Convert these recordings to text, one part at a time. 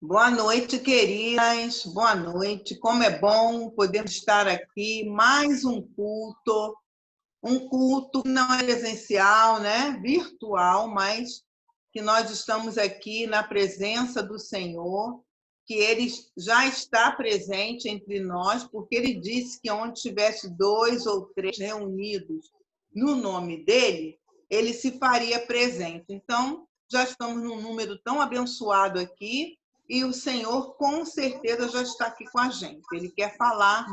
Boa noite, queridas. Boa noite. Como é bom podermos estar aqui. Mais um culto que não é presencial, né? Virtual, mas que nós estamos aqui na presença do Senhor, que Ele já está presente entre nós, porque Ele disse que onde tivesse 2 ou 3 reunidos no nome dEle, Ele se faria presente. Então, já estamos num número tão abençoado aqui, e o Senhor, com certeza, já está aqui com a gente. Ele quer falar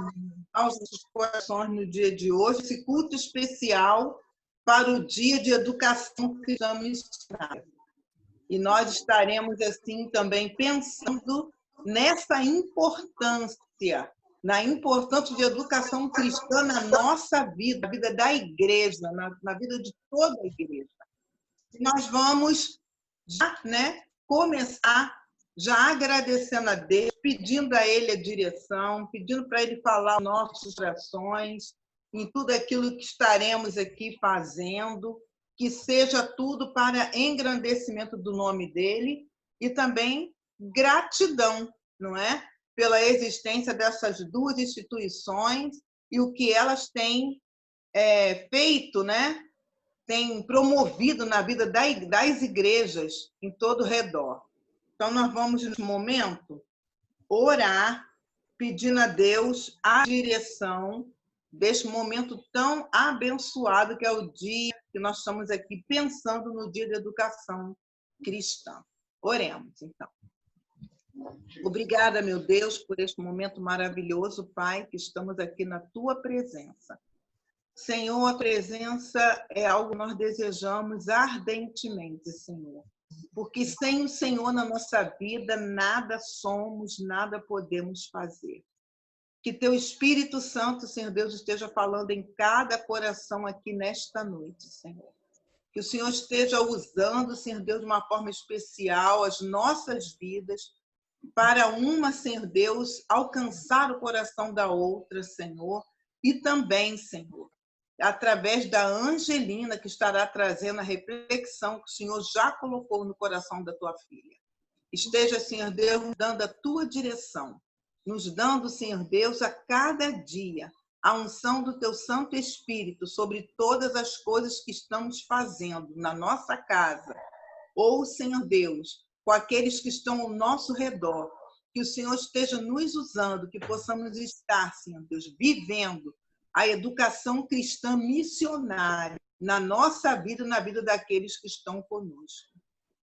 aos nossos corações no dia de hoje, esse culto especial para o Dia de Educação Cristã Missionária. E nós estaremos, assim, também pensando nessa importância, na importância de educação cristã na nossa vida, na vida da igreja, na vida de toda a igreja. E nós vamos já, né, começar já agradecendo a Deus, pedindo a Ele a direção, pedindo para Ele falar nossos corações, em tudo aquilo que estaremos aqui fazendo, que seja tudo para engrandecimento do nome dEle e também gratidão, não é? Pela existência dessas 2 instituições e o que elas têm feito, né? Têm promovido na vida das igrejas em todo o redor. Então, nós vamos, nesse momento, orar, pedindo a Deus a direção deste momento tão abençoado que é o dia que nós estamos aqui pensando no Dia de Educação Cristã. Oremos, então. Obrigada, meu Deus, por este momento maravilhoso, Pai, que estamos aqui na Tua presença. Senhor, a presença é algo que nós desejamos ardentemente, Senhor. Porque sem o Senhor na nossa vida, nada somos, nada podemos fazer. Que Teu Espírito Santo, Senhor Deus, esteja falando em cada coração aqui nesta noite, Senhor. Que o Senhor esteja usando, Senhor Deus, de uma forma especial as nossas vidas para uma, Senhor Deus, alcançar o coração da outra, Senhor. E também, Senhor, através da Angelina, que estará trazendo a reflexão que o Senhor já colocou no coração da tua filha. Esteja, Senhor Deus, dando a tua direção, nos dando, Senhor Deus, a cada dia, a unção do teu Santo Espírito sobre todas as coisas que estamos fazendo na nossa casa, ou, Senhor Deus, com aqueles que estão ao nosso redor, que o Senhor esteja nos usando, que possamos estar, Senhor Deus, vivendo a educação cristã missionária na nossa vida e na vida daqueles que estão conosco.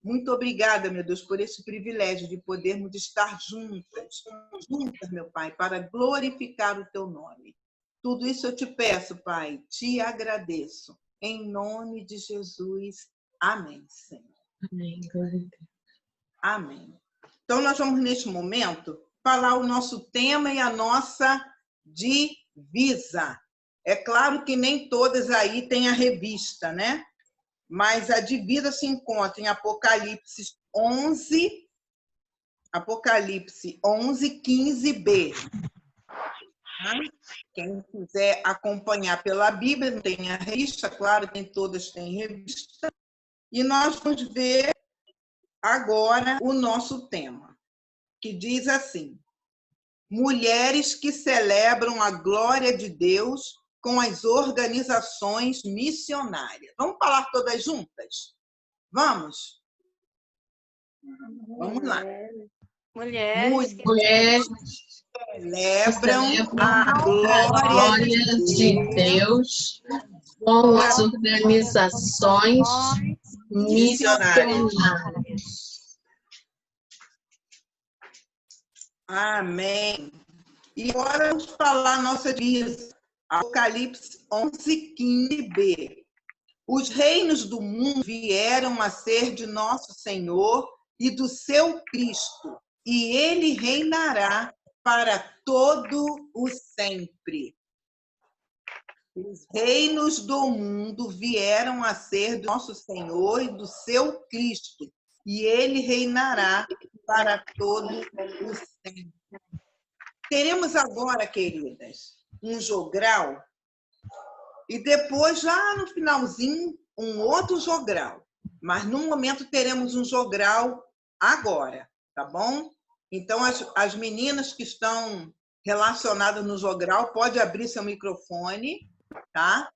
Muito obrigada, meu Deus, por esse privilégio de podermos estar juntas, meu Pai, para glorificar o Teu nome. Tudo isso eu te peço, Pai, te agradeço. Em nome de Jesus. Amém, Senhor. Amém, glória a Deus. Amém. Então, nós vamos, neste momento, falar o nosso tema e a nossa divisa. É claro que nem todas aí têm a revista, né? Mas a divisa se encontra em Apocalipse 11, 15b. Quem quiser acompanhar pela Bíblia, não tem a revista, claro que nem todas têm revista. E nós vamos ver agora o nosso tema, que diz assim: mulheres que celebram a glória de Deus com as organizações missionárias. Vamos falar todas juntas? Vamos? Vamos lá. Mulheres que celebram a glória de Deus com as organizações missionárias. Amém. E agora vamos falar a nossa divisa. Apocalipse 11, 15b. Os reinos do mundo vieram a ser de nosso Senhor e do seu Cristo, e ele reinará para todo o sempre. Os reinos do mundo vieram a ser do nosso Senhor e do seu Cristo, e ele reinará para todo o sempre. Teremos agora, queridas, um jogral e depois, já no finalzinho, um outro jogral. Mas, no momento, teremos um jogral agora, tá bom? Então, as meninas que estão relacionadas no jogral, pode abrir seu microfone, tá?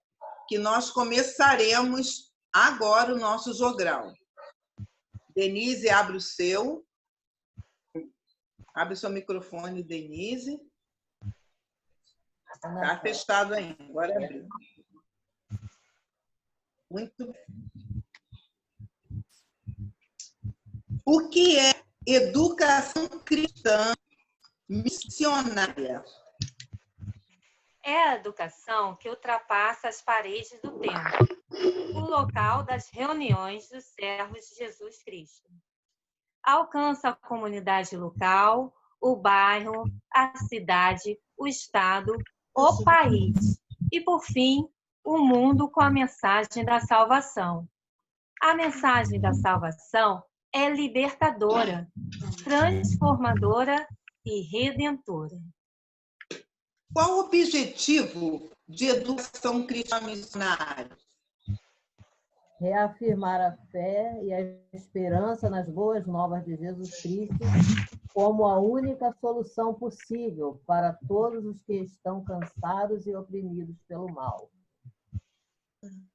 Que nós começaremos agora o nosso jogral. Denise, abre o seu. Abre o seu microfone, Denise. Está fechado ainda, agora abriu. Muito bem. O que é educação cristã missionária? É a educação que ultrapassa as paredes do templo, o local das reuniões dos servos de Jesus Cristo. Alcança a comunidade local, o bairro, a cidade, o estado, o país e, por fim, o mundo com a mensagem da salvação. A mensagem da salvação é libertadora, transformadora e redentora. Qual o objetivo de educação cristã missionária? Reafirmar a fé e a esperança nas boas novas de Jesus Cristo como a única solução possível para todos os que estão cansados e oprimidos pelo mal.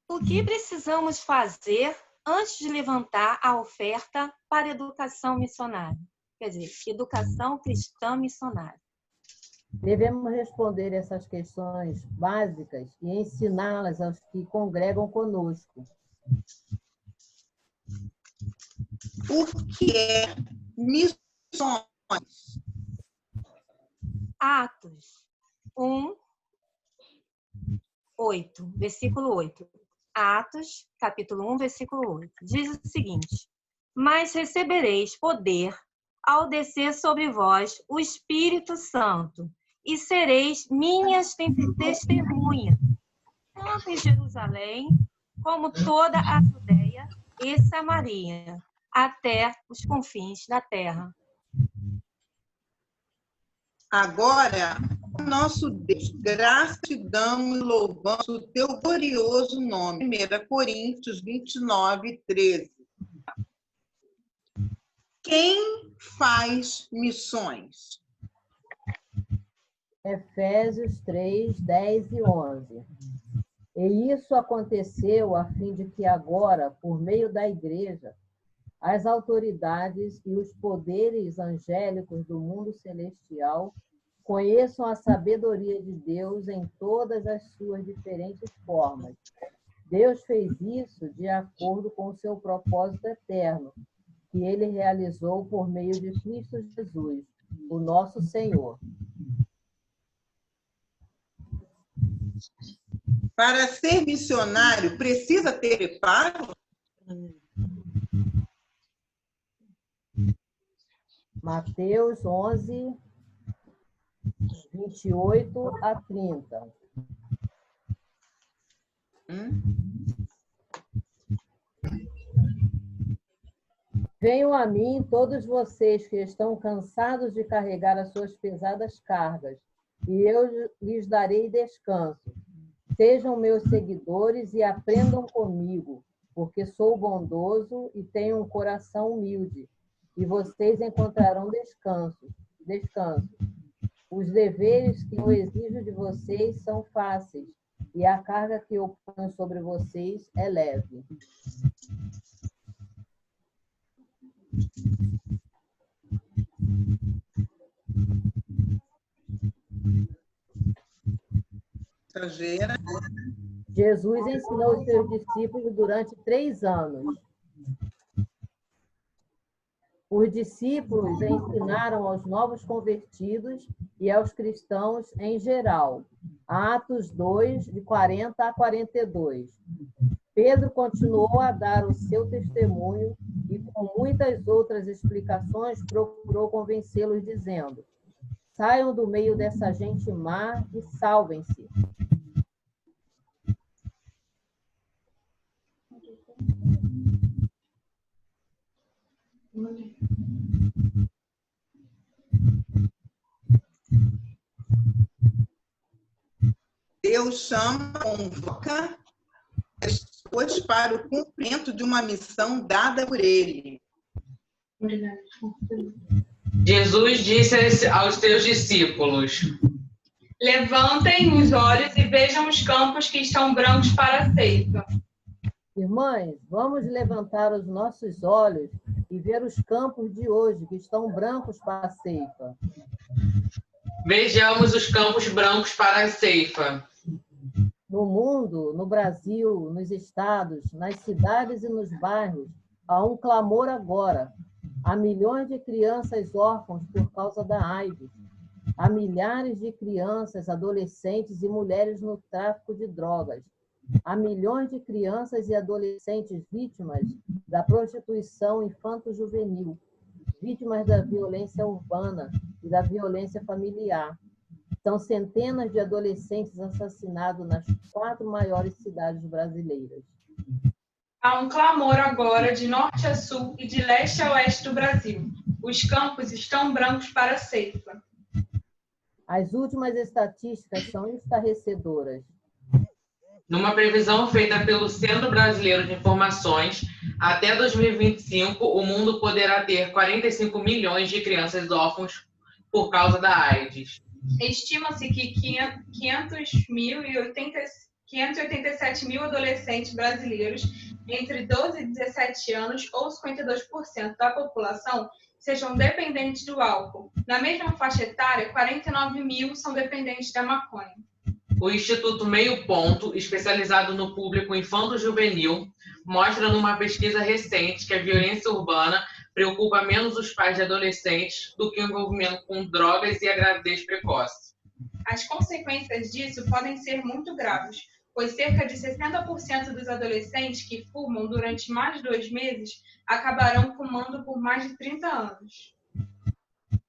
O que precisamos fazer antes de levantar a oferta para a educação missionária? Quer dizer, educação cristã missionária. Devemos responder essas questões básicas e ensiná-las aos que congregam conosco. O que é missões? Atos 1, 8, versículo 8. Atos, capítulo 1, versículo 8. Diz o seguinte: mas recebereis poder ao descer sobre vós o Espírito Santo, e sereis minhas testemunhas, tanto em Jerusalém, como toda a Judeia e Samaria, até os confins da terra. Agora, nosso Deus, graça te damos e louvamos o teu glorioso nome. 1 Coríntios 29, 13. Quem faz missões? Efésios 3, 10 e 11. E isso aconteceu a fim de que agora, por meio da Igreja, as autoridades e os poderes angélicos do mundo celestial conheçam a sabedoria de Deus em todas as suas diferentes formas. Deus fez isso de acordo com o seu propósito eterno, que ele realizou por meio de Cristo Jesus, o nosso Senhor. Para ser missionário, precisa ter preparo? Mateus 11, 28 a 30. Venham a mim todos vocês que estão cansados de carregar as suas pesadas cargas, e eu lhes darei descanso. Sejam meus seguidores e aprendam comigo, porque sou bondoso e tenho um coração humilde, e vocês encontrarão descanso. Os deveres que eu exijo de vocês são fáceis, e a carga que eu ponho sobre vocês é leve. Jesus ensinou os seus discípulos durante 3 anos. Os discípulos ensinaram aos novos convertidos e aos cristãos em geral. Atos 2, de 40 a 42. Pedro continuou a dar o seu testemunho e, com muitas outras explicações, procurou convencê-los, dizendo: saiam do meio dessa gente má e salvem-se. Deus chama, convoca pessoas para o cumprimento de uma missão dada por ele. Jesus disse aos seus discípulos: Levantem os olhos e vejam os campos que estão brancos para a ceifa. Irmãs, vamos levantar os nossos olhos e ver os campos de hoje, que estão brancos para a ceifa. Vejamos os campos brancos para a ceifa. No mundo, no Brasil, nos estados, nas cidades e nos bairros, há um clamor agora. Há milhões de crianças órfãs por causa da AIDS. Há milhares de crianças, adolescentes e mulheres no tráfico de drogas. Há milhões de crianças e adolescentes vítimas da prostituição infanto-juvenil, vítimas da violência urbana e da violência familiar. São centenas de adolescentes assassinados nas 4 maiores cidades brasileiras. Há um clamor agora de norte a sul e de leste a oeste do Brasil. Os campos estão brancos para a ceifa. As últimas estatísticas são estarrecedoras. Numa previsão feita pelo Centro Brasileiro de Informações, até 2025, o mundo poderá ter 45 milhões de crianças órfãs por causa da AIDS. Estima-se que 587 mil adolescentes brasileiros entre 12 e 17 anos, ou 52% da população, sejam dependentes do álcool. Na mesma faixa etária, 49 mil são dependentes da maconha. O Instituto Meio Ponto, especializado no público infanto-juvenil, mostra numa pesquisa recente que a violência urbana preocupa menos os pais de adolescentes do que o envolvimento com drogas e a gravidez precoce. As consequências disso podem ser muito graves, pois cerca de 60% dos adolescentes que fumam durante mais de 2 meses acabarão fumando por mais de 30 anos.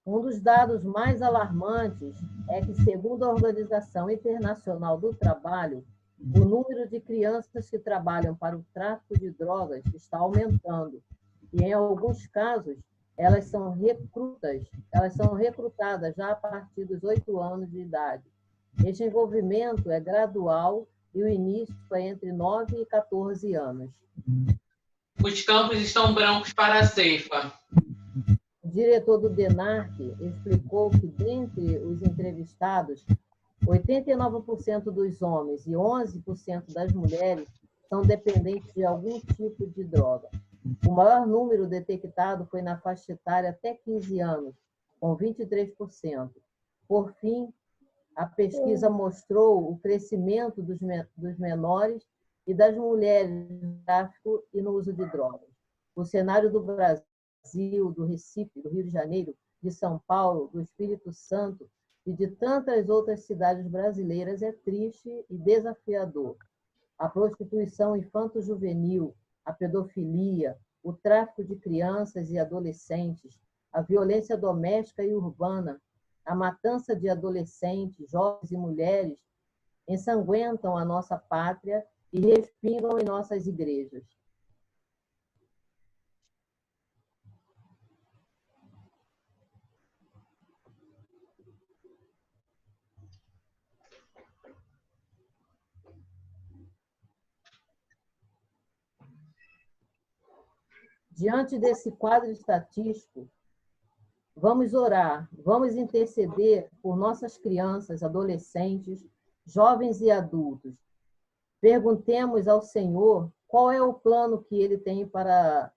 Um dos dados mais alarmantes é que, segundo a Organização Internacional do Trabalho, o número de crianças que trabalham para o tráfico de drogas está aumentando. E, em alguns casos, elas são recrutadas já a partir dos 8 anos de idade. Este envolvimento é gradual e o início é entre 9 e 14 anos. Os campos estão brancos para a ceifa. O diretor do DENARC explicou que, dentre os entrevistados, 89% dos homens e 11% das mulheres são dependentes de algum tipo de droga. O maior número detectado foi na faixa etária até 15 anos, com 23%. Por fim, a pesquisa mostrou o crescimento dos menores e das mulheres no tráfico e no uso de drogas. O cenário do Brasil, do Recife, do Rio de Janeiro, de São Paulo, do Espírito Santo e de tantas outras cidades brasileiras é triste e desafiador. A prostituição infanto-juvenil, a pedofilia, o tráfico de crianças e adolescentes, a violência doméstica e urbana, a matança de adolescentes, jovens e mulheres ensanguentam a nossa pátria e respingam em nossas igrejas. Diante desse quadro estatístico, vamos orar, vamos interceder por nossas crianças, adolescentes, jovens e adultos. Perguntemos ao Senhor qual é o plano que Ele tem para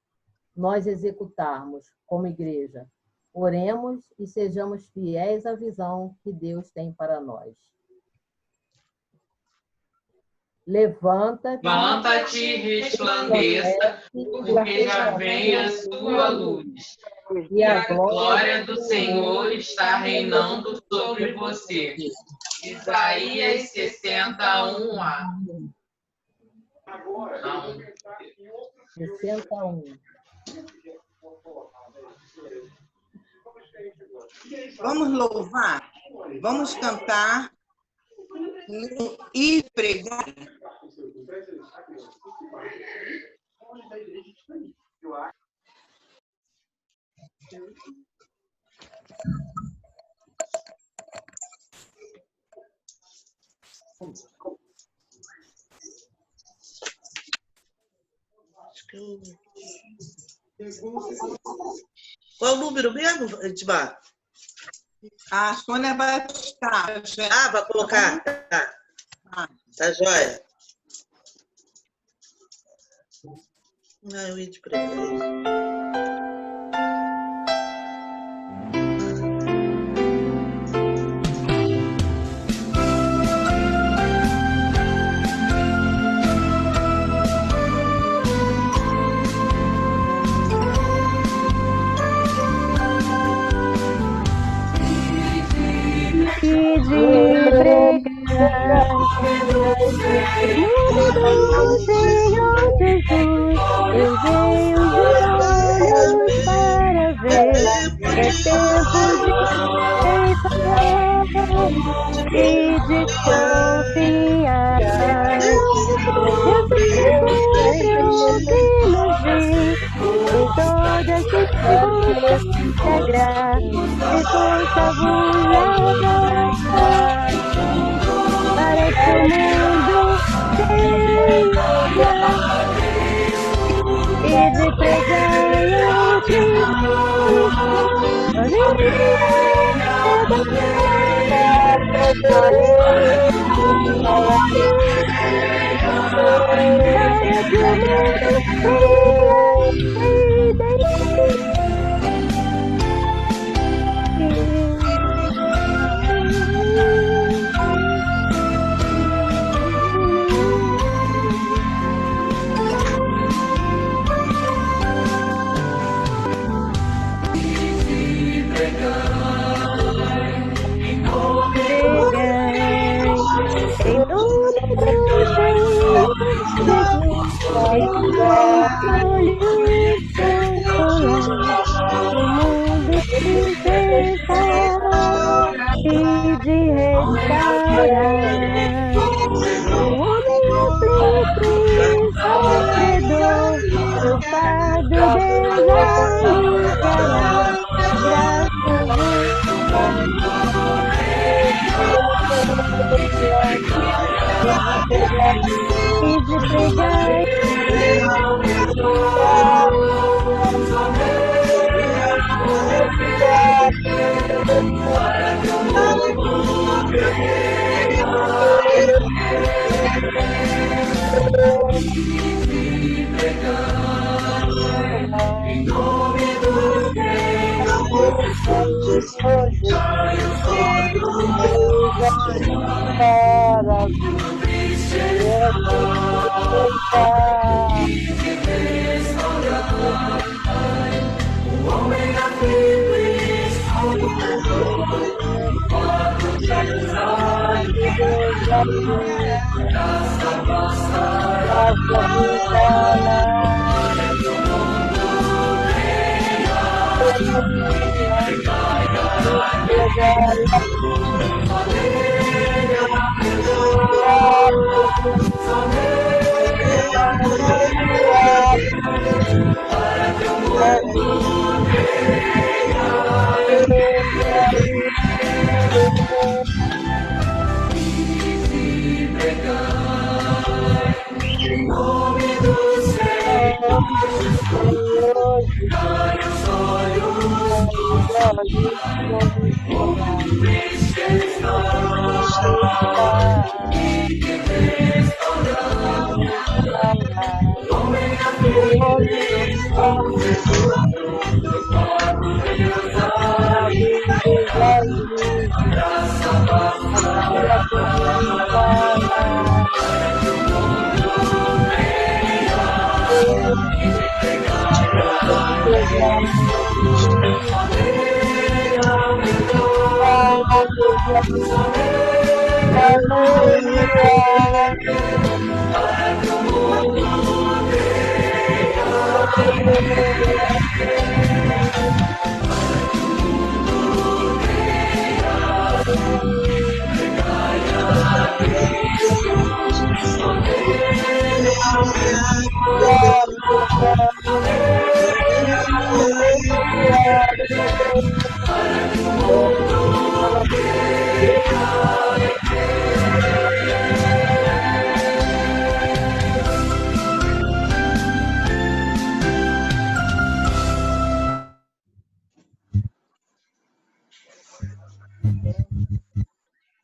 nós executarmos como igreja. Oremos e sejamos fiéis à visão que Deus tem para nós. Levanta-te, resplandeça, porque já vem a sua luz. E a glória do Senhor está reinando sobre você. Isaías 61a. 61. Vamos louvar, vamos cantar e pregar. Acho que Qual o número mesmo, Edmar? A Sônia vai buscar. Ah, vai colocar. Tá. Tá joia. Não, eu ia de preferência.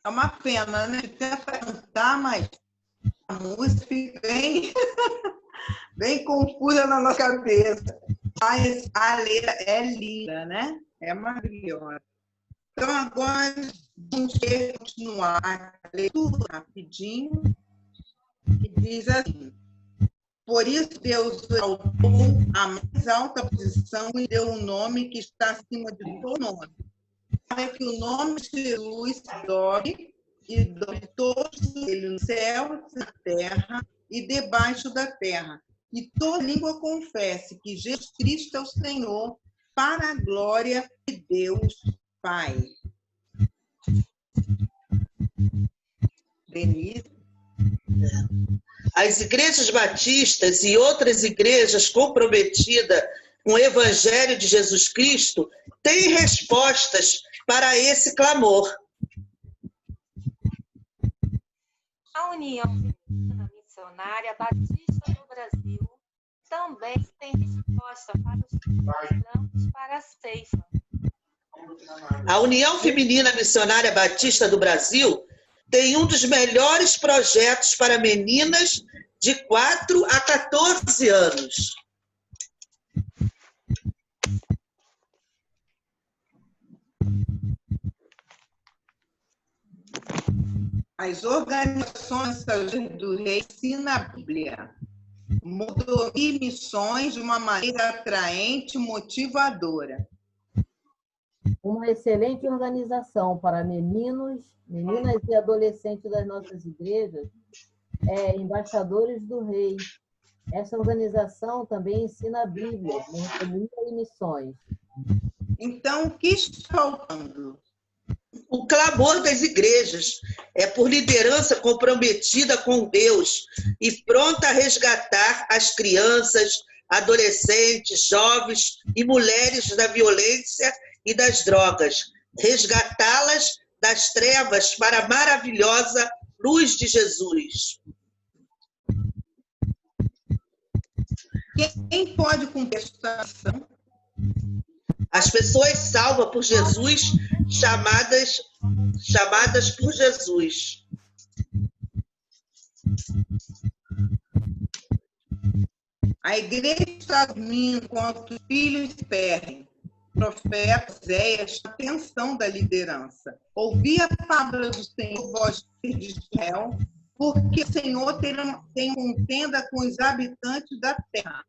É uma pena, né? Tenta cantar, mas a música fica bem, bem confusa na nossa cabeça. Mas a letra é linda, né? É maravilhosa. Então, agora, vamos continuar a leitura rapidinho. E diz assim: por isso Deus exaltou a mais alta posição e deu um nome que está acima de todo nome, para que o nome de Jesus dobre e dobre todos eles no céu, na terra e debaixo da terra, e toda língua confesse que Jesus Cristo é o Senhor, para a glória de Deus Pai. Denise? As igrejas batistas e outras igrejas comprometidas com o Evangelho de Jesus Cristo têm respostas para esse clamor. A União Feminina Missionária Batista do Brasil também tem resposta para os migrantes para a ceifa. A União Feminina Missionária Batista do Brasil tem um dos melhores projetos para meninas de 4 a 14 anos. As organizações do Rei ensinam a Bíblia, e missões de uma maneira atraente e motivadora. Uma excelente organização para meninas e adolescentes das nossas igrejas é Embaixadores do Rei. Essa organização também ensina a Bíblia, mordomia e missões. Então, o que está faltando? O clamor das igrejas é por liderança comprometida com Deus e pronta a resgatar as crianças, adolescentes, jovens e mulheres da violência e das drogas, resgatá-las das trevas para a maravilhosa luz de Jesus. Quem pode cumprir esta ação? As pessoas salvas por Jesus, chamadas por Jesus. A igreja está dormindo enquanto os filhos esperem. O profeta Oséias, a atenção da liderança. Ouvi a palavra do Senhor, vós de Israel, porque o Senhor tem contenda com os habitantes da terra.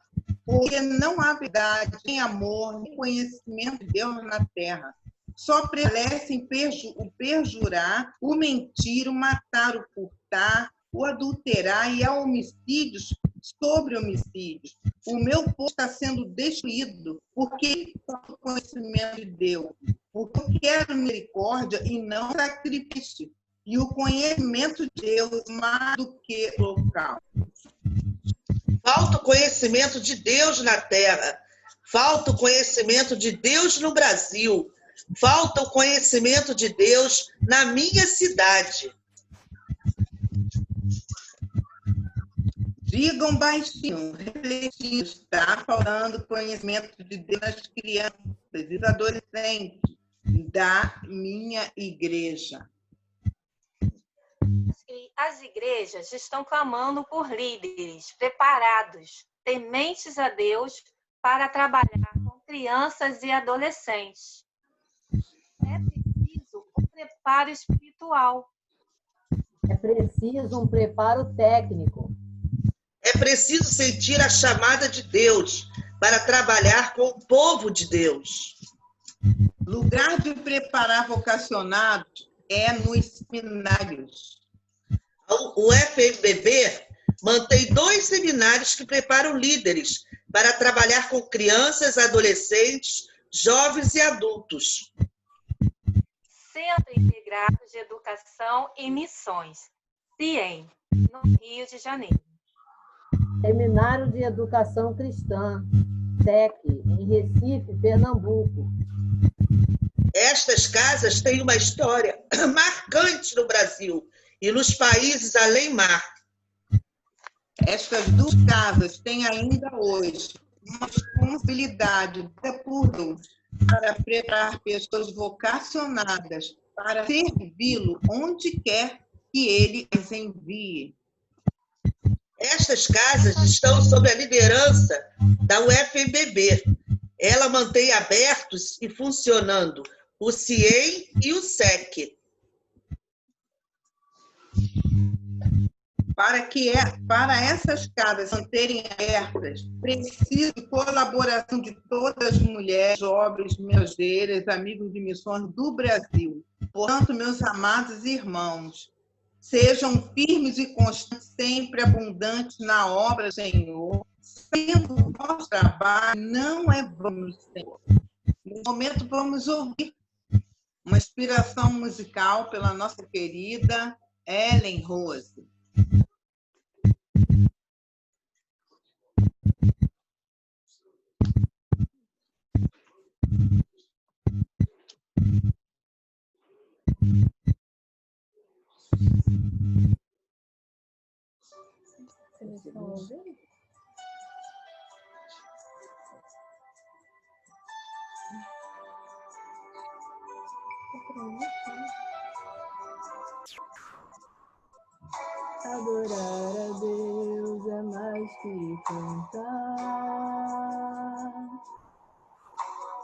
Porque não há verdade, nem amor, nem conhecimento de Deus na terra. Só prevalecem o perjurar, o mentir, o matar, o furtar, o adulterar e há homicídios sobre homicídios. O meu povo está sendo destruído porque falta o conhecimento de Deus. Porque eu quero misericórdia e não sacrifício. E o conhecimento de Deus mais do que local. Falta o conhecimento de Deus na terra. Falta o conhecimento de Deus no Brasil. Falta o conhecimento de Deus na minha cidade. Digam baixinho, refletindo, está faltando conhecimento de Deus nas crianças e adolescentes da minha igreja. As igrejas estão clamando por líderes preparados, tementes a Deus, para trabalhar com crianças e adolescentes. É preciso um preparo espiritual. É preciso um preparo técnico. É preciso sentir a chamada de Deus para trabalhar com o povo de Deus. Lugar de preparar vocacionados é nos seminários. O FMBB mantém 2 seminários que preparam líderes para trabalhar com crianças, adolescentes, jovens e adultos. Centro Integrado de Educação e Missões, CIEM, no Rio de Janeiro. Seminário de Educação Cristã, SEC, em Recife, Pernambuco. Estas casas têm uma história marcante no Brasil e nos países além mar. Estas 2 casas têm ainda hoje uma responsabilidade por Deus para preparar pessoas vocacionadas para servi-lo onde quer que ele as envie. Estas casas estão sob a liderança da UFMBB. Ela mantém abertos e funcionando o CIEM e o SEC. Para essas casas manterem abertas, preciso de colaboração de todas as mulheres, jovens, mensageiras, amigos de missões do Brasil. Portanto, meus amados irmãos, sejam firmes e constantes, sempre abundantes na obra do Senhor, sendo o nosso trabalho não é vão, Senhor. No momento, vamos ouvir uma inspiração musical pela nossa querida Ellen Rose. Vocês estão ouvindo? Adorar a Deus é mais que cantar.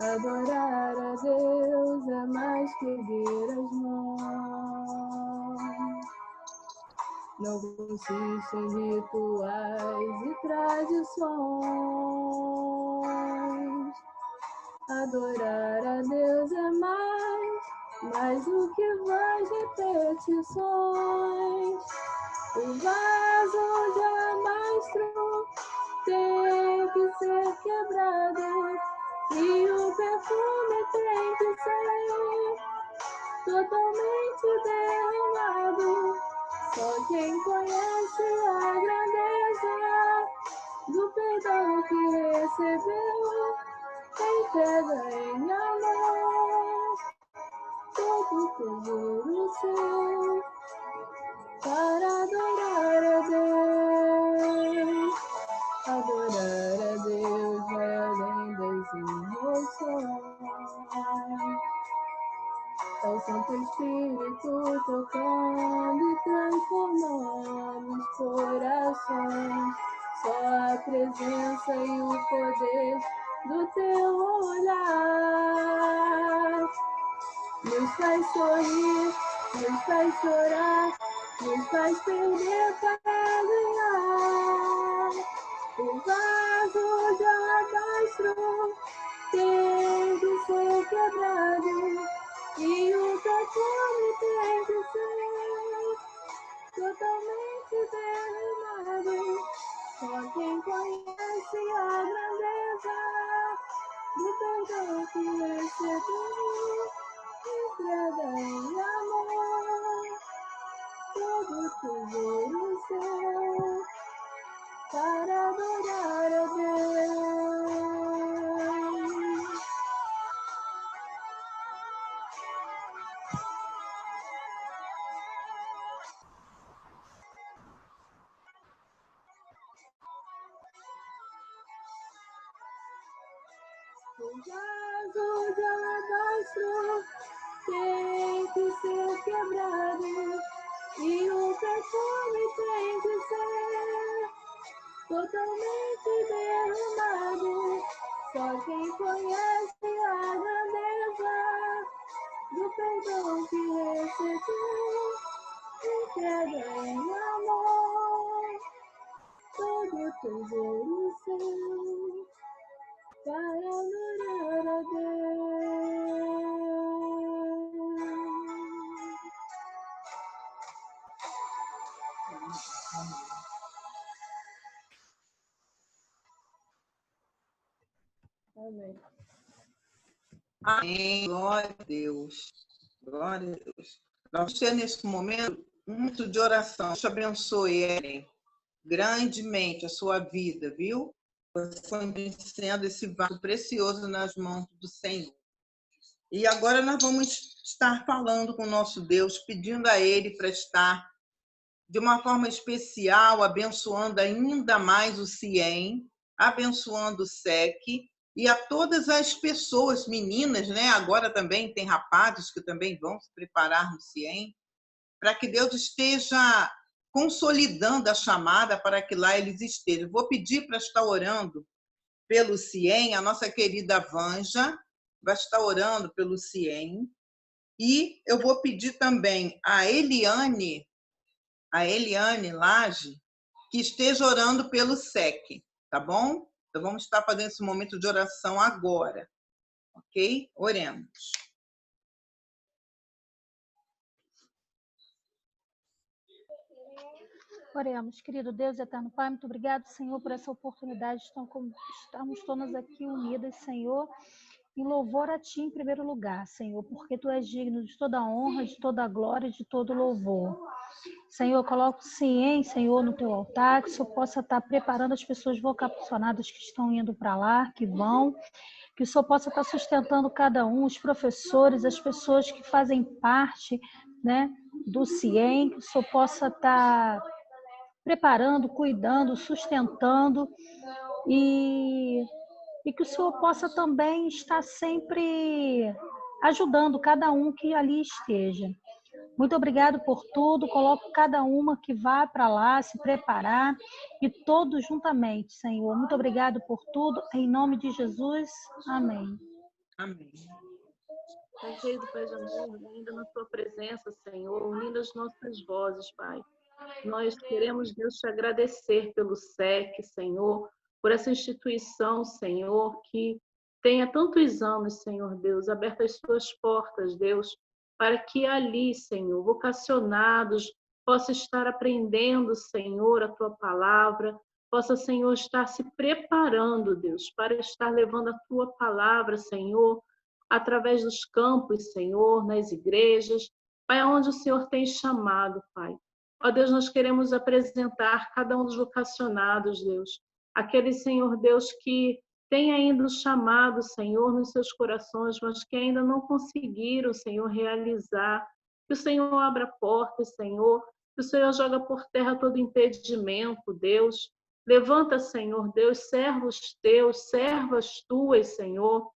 Adorar a Deus é mais que erguer as mãos. Não consiste em rituais e tradições. Adorar a Deus é mais do que vãs repetições. O vaso de alabastro tem que ser quebrado e o perfume tem que ser totalmente derramado. Só quem conhece a grandeza do perdão que recebeu entrega em amor todo o tesouro seu para adorar a Deus. Adorar a Deus vai além das emoções. É o Santo Espírito tocando e transformando os corações. Só a presença e o poder do teu olhar nos faz sorrir, nos faz chorar, nos faz perder para ganhar. O vaso de alabastro tem que ser quebrado e o perfume tem que ser totalmente derramado. Só quem conhece a grandeza do perdão que recebeu entrega em amor todo o tesouro seu para adorar a Deus. O vaso de alabastro tem que ser quebrado e o perfume tem que ser totalmente derramado. Só quem conhece a grandeza do perdão que recebeu entrega em amor todo o tesouro seu para adorar a Deus. Amém. Amém. Glória a Deus. Glória a Deus. Nós temos nesse momento muito de oração. Deus te abençoe, Ellen, grandemente a sua vida, viu? Você foi vencendo esse vaso precioso nas mãos do Senhor. E agora nós vamos estar falando com o nosso Deus, pedindo a Ele para estar de uma forma especial, abençoando ainda mais o CIEM, abençoando o SEC e a todas as pessoas, meninas, né? Agora também tem rapazes que também vão se preparar no CIEM, para que Deus esteja consolidando a chamada para que lá eles estejam. Vou pedir para estar orando pelo CIEM, a nossa querida Vanja vai estar orando pelo CIEM, e eu vou pedir também a Eliane Lage, que esteja orando pelo SEC, tá bom? Então, vamos estar fazendo esse momento de oração agora, ok? Oremos. Oremos, querido Deus, eterno Pai, muito obrigado, Senhor, por essa oportunidade de estarmos todas aqui unidas, Senhor, em louvor a Ti em primeiro lugar, Senhor, porque Tu és digno de toda a honra, de toda a glória, de todo o louvor. Senhor, eu coloco CIEM, Senhor, no Teu altar, que o Senhor possa estar preparando as pessoas vocacionadas que estão indo para lá, que vão, que o Senhor possa estar sustentando cada um, os professores, as pessoas que fazem parte, né, do CIEM, que o Senhor possa estar preparando, cuidando, sustentando e que o Senhor possa também estar sempre ajudando cada um que ali esteja. Muito obrigado por tudo, coloco cada uma que vá para lá se preparar e todos juntamente, Senhor. Muito obrigado por tudo, em nome de Jesus, amém. Amém. Pai querido, Pai de amor, ainda na Tua presença, Senhor, unindo as nossas vozes, Pai. Nós queremos, Deus, te agradecer pelo SEC, Senhor, por essa instituição, Senhor, que tem há tantos anos, Senhor Deus, aberto as suas portas, Deus, para que ali, Senhor, vocacionados, possa estar aprendendo, Senhor, a Tua palavra, possa, Senhor, estar se preparando, Deus, para estar levando a Tua palavra, Senhor, através dos campos, Senhor, nas igrejas, Pai, aonde o Senhor tem chamado, Pai. Ó Deus, nós queremos apresentar cada um dos vocacionados, Deus. Aqueles, Senhor Deus, que tem ainda o chamado, Senhor, nos seus corações, mas que ainda não conseguiram, Senhor, realizar. Que o Senhor abra portas, Senhor. Que o Senhor joga por terra todo impedimento, Deus. Levanta, Senhor Deus, servos teus, servas tuas, Senhor,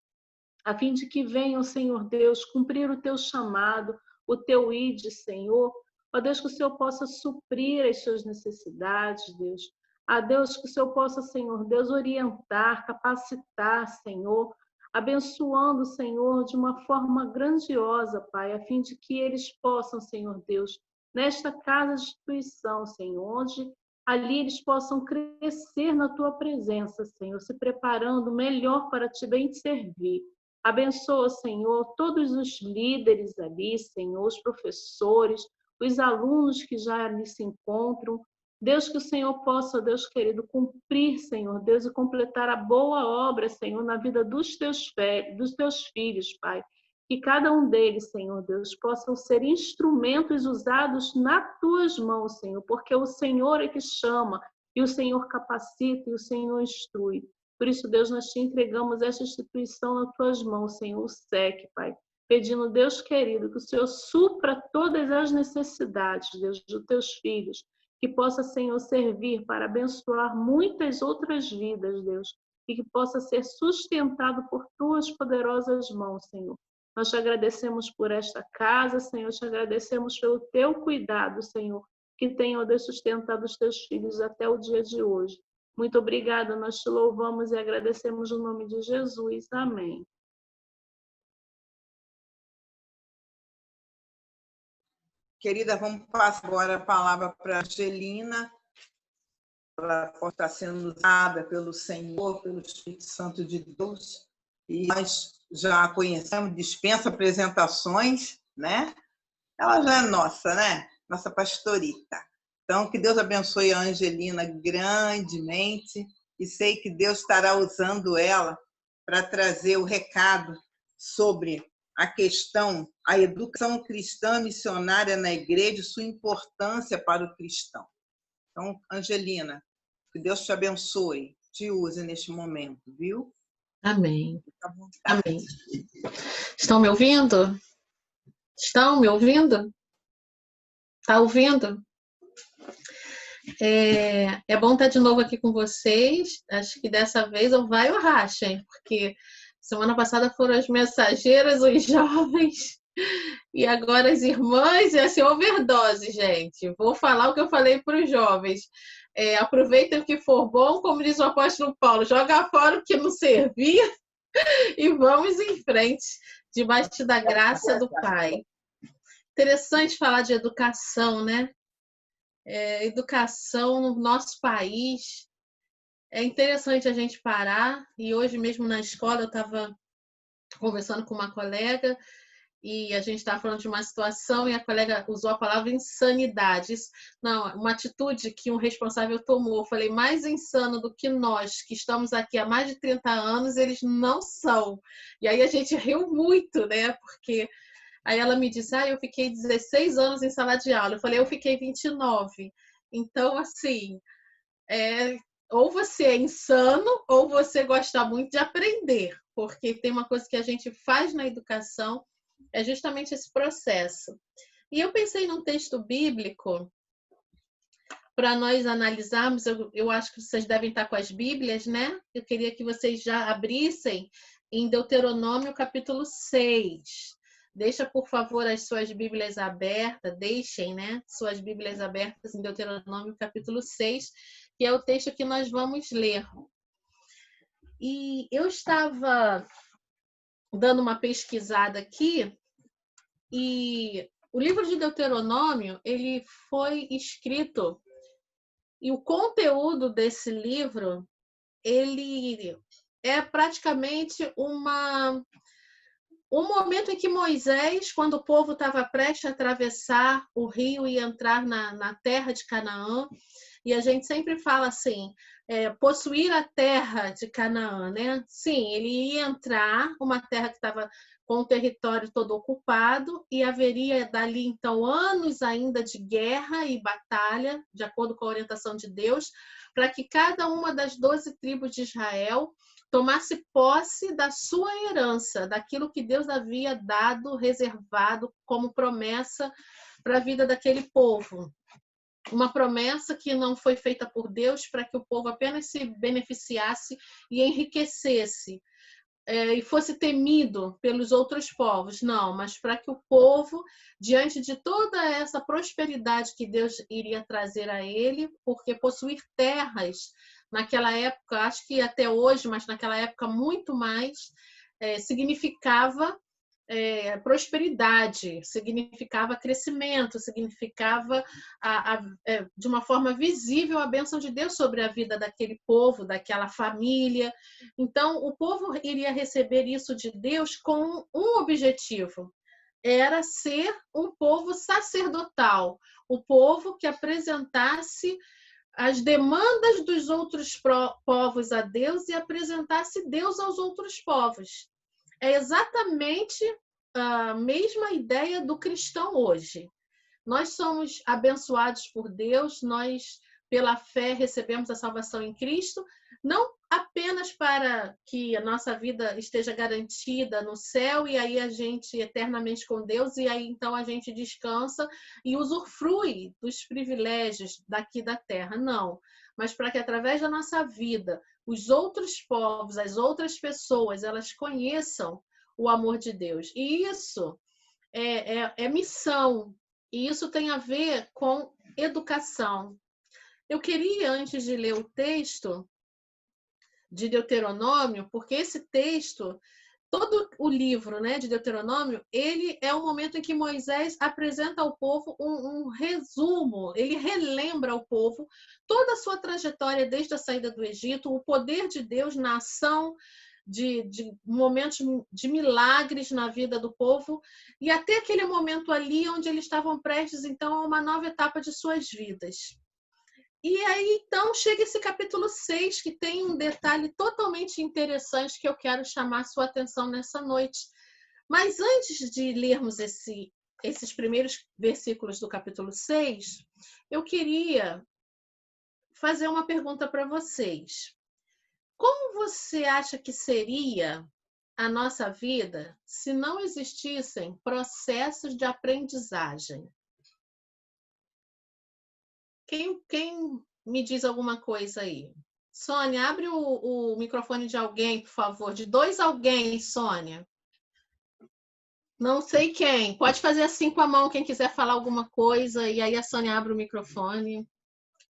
a fim de que venham, Senhor Deus, cumprir o teu chamado, o teu ide, Senhor. Ó Deus, que o Senhor possa suprir as suas necessidades, Deus. A Deus, que o Senhor possa, Senhor Deus, orientar, capacitar, Senhor, abençoando, Senhor, de uma forma grandiosa, Pai, a fim de que eles possam, Senhor Deus, nesta casa de instituição, Senhor, onde ali eles possam crescer na Tua presença, Senhor, se preparando melhor para Te bem te servir. Abençoa, Senhor, todos os líderes ali, Senhor, os professores, os alunos que já ali se encontram. Deus, que o Senhor possa, Deus querido, cumprir, Senhor Deus, e completar a boa obra, Senhor, na vida dos teus filhos, Pai. Que cada um deles, Senhor Deus, possam ser instrumentos usados nas tuas mãos, Senhor, porque o Senhor é que chama, e o Senhor capacita, e o Senhor instrui. Por isso, Deus, nós te entregamos esta instituição nas tuas mãos, Senhor, o SEC, Pai. Pedindo, Deus querido, que o Senhor supra todas as necessidades, Deus, dos teus filhos, que possa, Senhor, servir para abençoar muitas outras vidas, Deus, e que possa ser sustentado por tuas poderosas mãos, Senhor. Nós te agradecemos por esta casa, Senhor, te agradecemos pelo teu cuidado, Senhor, que tem, ó Deus, sustentado os teus filhos até o dia de hoje. Muito obrigada, nós te louvamos e agradecemos no nome de Jesus. Amém. Querida, vamos passar agora a palavra para a Angelina. Ela pode estar sendo usada pelo Senhor, pelo Espírito Santo de Deus. E nós já a conhecemos, dispensa apresentações, né? Ela já é nossa, né? Nossa pastorita. Então, que Deus abençoe a Angelina grandemente. E sei que Deus estará usando ela para trazer o recado sobre a questão, a educação cristã missionária na igreja e sua importância para o cristão. Então, Angelina, que Deus te abençoe, te use neste momento, viu? Amém. Amém. Estão me ouvindo? Estão me ouvindo? Está ouvindo? É bom estar de novo aqui com vocês. Acho que dessa vez eu vai ou racha, hein? Porque semana passada foram as mensageiras, os jovens, e agora as irmãs, e assim, overdose, gente. Vou falar o que eu falei para os jovens. Aproveitem o que for bom, como diz o apóstolo Paulo, joga fora o que não servia e vamos em frente, debaixo da graça do Pai. Interessante falar de educação, né? Educação no nosso país. É interessante a gente parar, e hoje mesmo na escola eu estava conversando com uma colega e a gente estava falando de uma situação e a colega usou a palavra insanidade. Não, uma atitude que um responsável tomou. Eu falei, mais insano do que nós, que estamos aqui há mais de 30 anos, eles não são. E aí a gente riu muito, né? Porque aí ela me disse, eu fiquei 16 anos em sala de aula. Eu falei, eu fiquei 29. Então, assim, ou você é insano ou você gosta muito de aprender. Porque tem uma coisa que a gente faz na educação, é justamente esse processo. E eu pensei num texto bíblico para nós analisarmos. Eu acho que vocês devem estar com as Bíblias, né? Eu queria que vocês já abrissem em Deuteronômio capítulo 6. Deixa, por favor, as suas Bíblias abertas, deixem, né? Suas Bíblias abertas em Deuteronômio capítulo 6, que é o texto que nós vamos ler. E eu estava dando uma pesquisada aqui, e o livro de Deuteronômio, ele foi escrito, e o conteúdo desse livro, ele é praticamente um momento em que Moisés, quando o povo estava prestes a atravessar o rio e entrar na terra de Canaã, e a gente sempre fala assim, possuir a terra de Canaã, né? Sim, ele ia entrar, uma terra que estava com o território todo ocupado, e haveria dali então anos ainda de guerra e batalha, de acordo com a orientação de Deus, para que cada uma das 12 tribos de Israel tomasse posse da sua herança, daquilo que Deus havia dado, reservado como promessa para a vida daquele povo. Uma promessa que não foi feita por Deus para que o povo apenas se beneficiasse e enriquecesse, e fosse temido pelos outros povos. Não, mas para que o povo, diante de toda essa prosperidade que Deus iria trazer a ele, porque possuir terras naquela época, acho que até hoje, mas naquela época muito mais, significava prosperidade, significava crescimento, significava de uma forma visível a bênção de Deus sobre a vida daquele povo, daquela família. Então, o povo iria receber isso de Deus com um objetivo: era ser um povo sacerdotal, o povo que apresentasse as demandas dos outros povos a Deus e apresentasse Deus aos outros povos. É exatamente a mesma ideia do cristão hoje. Nós somos abençoados por Deus, nós, pela fé, recebemos a salvação em Cristo, não apenas para que a nossa vida esteja garantida no céu e aí a gente eternamente com Deus, e aí então a gente descansa e usufrui dos privilégios daqui da terra, não. Mas para que através da nossa vida, os outros povos, as outras pessoas, elas conheçam o amor de Deus. E isso é missão. E isso tem a ver com educação. Eu queria, antes de ler o texto de Deuteronômio, porque esse texto, todo o livro, né, de Deuteronômio, ele é o momento em que Moisés apresenta ao povo um resumo, ele relembra ao povo toda a sua trajetória desde a saída do Egito, o poder de Deus na ação, de momentos de milagres na vida do povo, e até aquele momento ali onde eles estavam prestes, então, a uma nova etapa de suas vidas. E aí, então, chega esse capítulo 6, que tem um detalhe totalmente interessante que eu quero chamar a sua atenção nessa noite. Mas antes de lermos esses primeiros versículos do capítulo 6, eu queria fazer uma pergunta para vocês. Como você acha que seria a nossa vida se não existissem processos de aprendizagem? Quem me diz alguma coisa aí? Sônia, abre o microfone de alguém, por favor. De 2 alguém, Sônia. Não sei quem. Pode fazer assim com a mão, quem quiser falar alguma coisa, e aí a Sônia abre o microfone.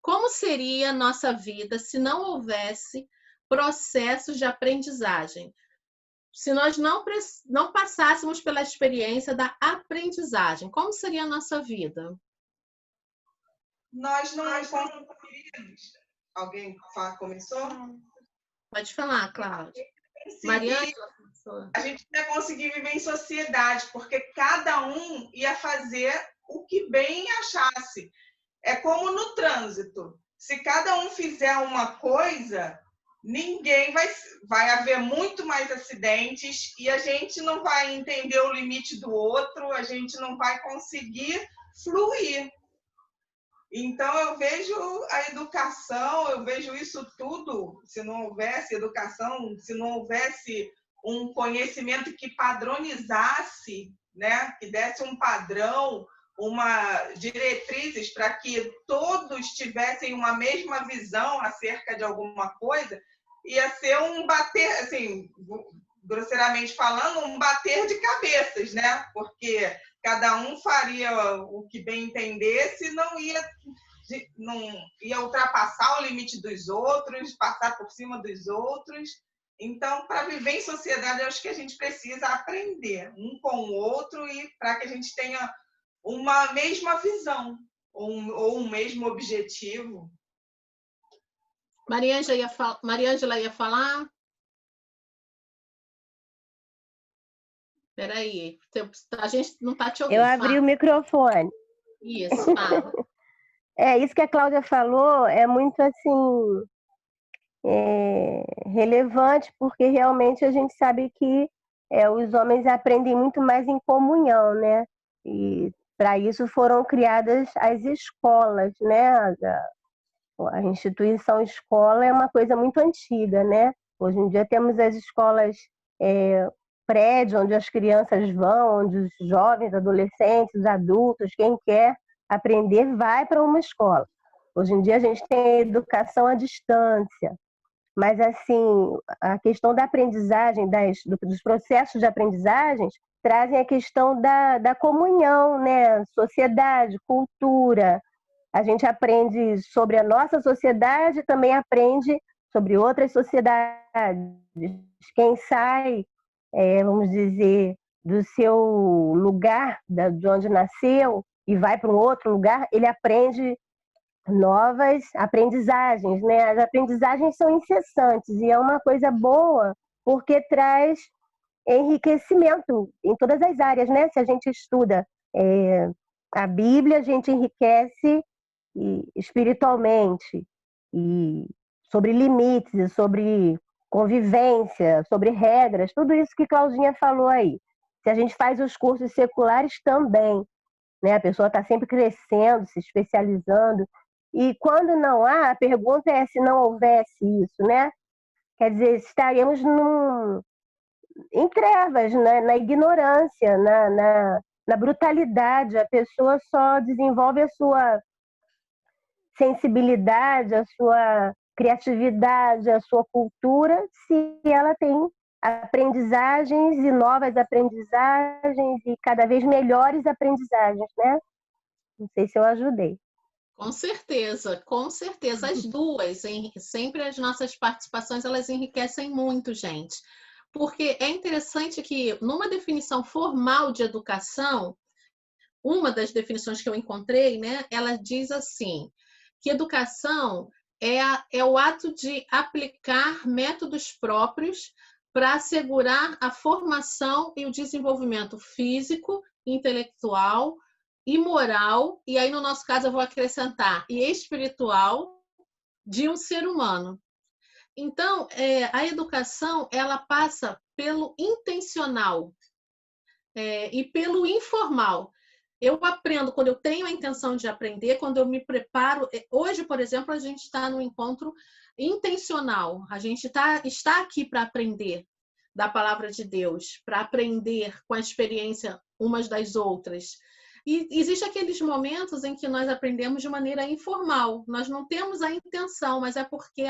Como seria a nossa vida se não houvesse processos de aprendizagem? Se nós não passássemos pela experiência da aprendizagem, como seria a nossa vida? Nós não conseguiríamos. Alguém começou? Pode falar, Cláudia. Mariângela, a gente ia conseguir viver em sociedade, porque cada um ia fazer o que bem achasse. É como no trânsito. Se cada um fizer uma coisa, ninguém vai haver muito mais acidentes e a gente não vai entender o limite do outro, a gente não vai conseguir fluir. Então, eu vejo a educação, eu vejo isso tudo, se não houvesse educação, se não houvesse um conhecimento que padronizasse, né, que desse um padrão, diretrizes para que todos tivessem uma mesma visão acerca de alguma coisa, ia ser um bater, assim, grosseiramente falando, um bater de cabeças, né? Porque cada um faria o que bem entendesse, não ia ultrapassar o limite dos outros, passar por cima dos outros. Então, para viver em sociedade, eu acho que a gente precisa aprender um com o outro e para que a gente tenha uma mesma visão ou um mesmo objetivo. Mariângela ia falar? Espera aí, a gente não está te ouvindo. Eu abri o microfone. Isso, fala. Isso que a Cláudia falou é muito assim relevante, porque realmente a gente sabe que os homens aprendem muito mais em comunhão, né? E para isso foram criadas as escolas, né? A instituição escola é uma coisa muito antiga, né? Hoje em dia temos as escolas prédio, onde as crianças vão, onde os jovens, adolescentes, os adultos, quem quer aprender, vai para uma escola. Hoje em dia a gente tem a educação à distância, mas assim, a questão da aprendizagem, dos processos de aprendizagem, trazem a questão da comunhão, né? Sociedade, cultura. A gente aprende sobre a nossa sociedade, também aprende sobre outras sociedades. Quem sai, vamos dizer, do seu lugar, de onde nasceu, e vai para um outro lugar, ele aprende novas aprendizagens, né? As aprendizagens são incessantes e é uma coisa boa porque traz enriquecimento em todas as áreas, né? Se a gente estuda a Bíblia, a gente enriquece espiritualmente, e sobre limites, sobre convivência, sobre regras, tudo isso que Claudinha falou aí. Se a gente faz os cursos seculares também, né? A pessoa está sempre crescendo, se especializando. E quando não há, a pergunta é se não houvesse isso, né? Quer dizer, estaríamos em trevas, né? Na ignorância, na brutalidade. A pessoa só desenvolve a sua sensibilidade, a sua criatividade, a sua cultura, se ela tem aprendizagens e novas aprendizagens e cada vez melhores aprendizagens, né? Não sei se eu ajudei. Com certeza, com certeza. As duas, sempre as nossas participações, elas enriquecem muito, gente. Porque é interessante que, numa definição formal de educação, uma das definições que eu encontrei, né, ela diz assim, que educação é o ato de aplicar métodos próprios para assegurar a formação e o desenvolvimento físico, intelectual e moral, e aí no nosso caso eu vou acrescentar, e espiritual de um ser humano. Então, a educação, ela passa pelo intencional e pelo informal. Eu aprendo quando eu tenho a intenção de aprender, quando eu me preparo. Hoje, por exemplo, a gente está no encontro intencional. A gente está aqui para aprender da palavra de Deus, para aprender com a experiência umas das outras. E existem aqueles momentos em que nós aprendemos de maneira informal. Nós não temos a intenção, mas é porque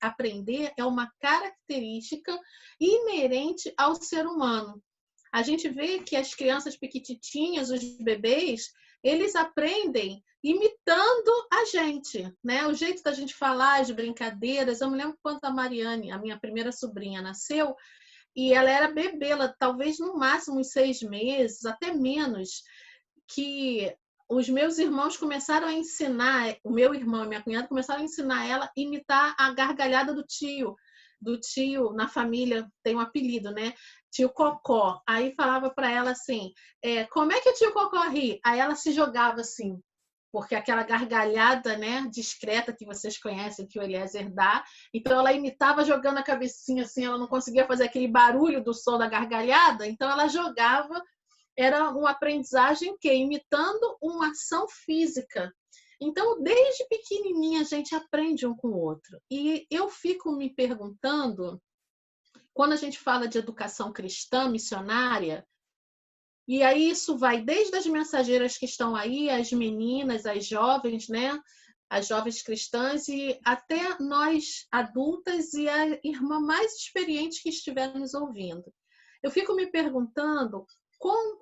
aprender é uma característica inerente ao ser humano. A gente vê que as crianças pequititinhas, os bebês, eles aprendem imitando a gente, né? O jeito da gente falar, as brincadeiras. Eu me lembro quando a Mariane, a minha primeira sobrinha, nasceu, e ela era bebê, ela talvez no máximo uns 6 meses, até menos, que os meus irmãos começaram a ensinar, o meu irmão e minha cunhada começaram a ensinar ela a imitar a gargalhada do tio. Do tio, na família, tem um apelido, né? Tio Cocó. Aí falava para ela assim, como é que o tio Cocó ri? Aí ela se jogava assim, porque aquela gargalhada, né, discreta que vocês conhecem, que o Eliezer dá, então ela imitava jogando a cabecinha assim, ela não conseguia fazer aquele barulho do som da gargalhada, então ela jogava, era uma aprendizagem que imitando uma ação física. Então, desde pequenininha, a gente aprende um com o outro. E eu fico me perguntando, quando a gente fala de educação cristã missionária, e aí isso vai desde as mensageiras que estão aí, as meninas, as jovens, né? As jovens cristãs, e até nós adultas e a irmã mais experiente que estiver nos ouvindo. Eu fico me perguntando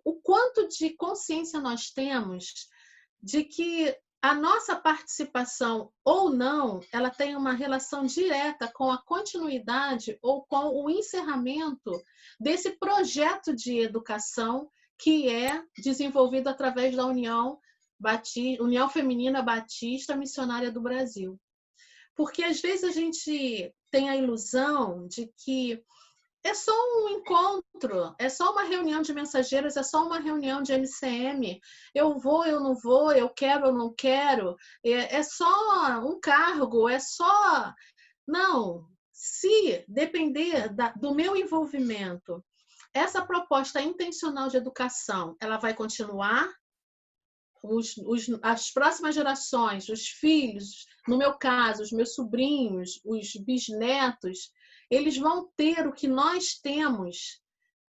o quanto de consciência nós temos de que a nossa participação ou não, ela tem uma relação direta com a continuidade ou com o encerramento desse projeto de educação que é desenvolvido através da União Feminina Batista Missionária do Brasil. Porque às vezes a gente tem a ilusão de que é só um encontro, é só uma reunião de mensageiros, é só uma reunião de MCM. Eu vou, eu não vou, eu quero, eu não quero. É só um cargo, é só... Não, se depender do meu envolvimento, essa proposta intencional de educação, ela vai continuar? As próximas gerações, os filhos, no meu caso, os meus sobrinhos, os bisnetos, eles vão ter o que nós temos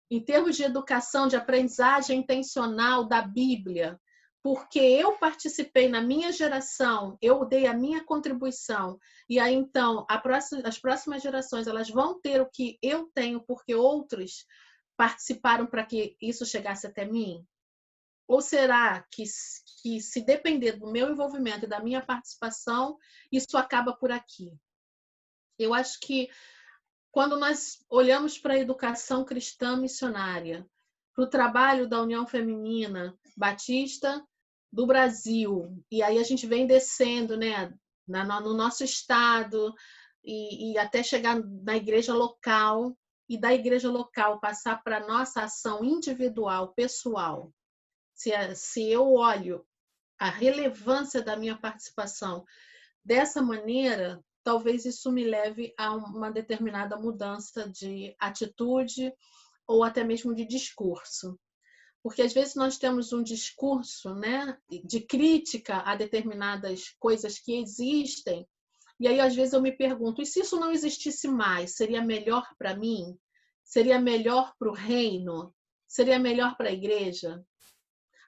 em termos de educação, de aprendizagem intencional da Bíblia, porque eu participei na minha geração, eu dei a minha contribuição, e aí então as próximas gerações elas vão ter o que eu tenho porque outros participaram para que isso chegasse até mim? Ou será que se depender do meu envolvimento e da minha participação, isso acaba por aqui? Eu acho que quando nós olhamos para a educação cristã missionária, para o trabalho da União Feminina Batista do Brasil, e aí a gente vem descendo, né, no nosso estado e até chegar na igreja local, e da igreja local passar para a nossa ação individual, pessoal. Se eu olho a relevância da minha participação dessa maneira, talvez isso me leve a uma determinada mudança de atitude ou até mesmo de discurso. Porque às vezes nós temos um discurso, né, de crítica a determinadas coisas que existem, e aí às vezes eu me pergunto, e se isso não existisse mais, seria melhor para mim? Seria melhor para o reino? Seria melhor para a igreja?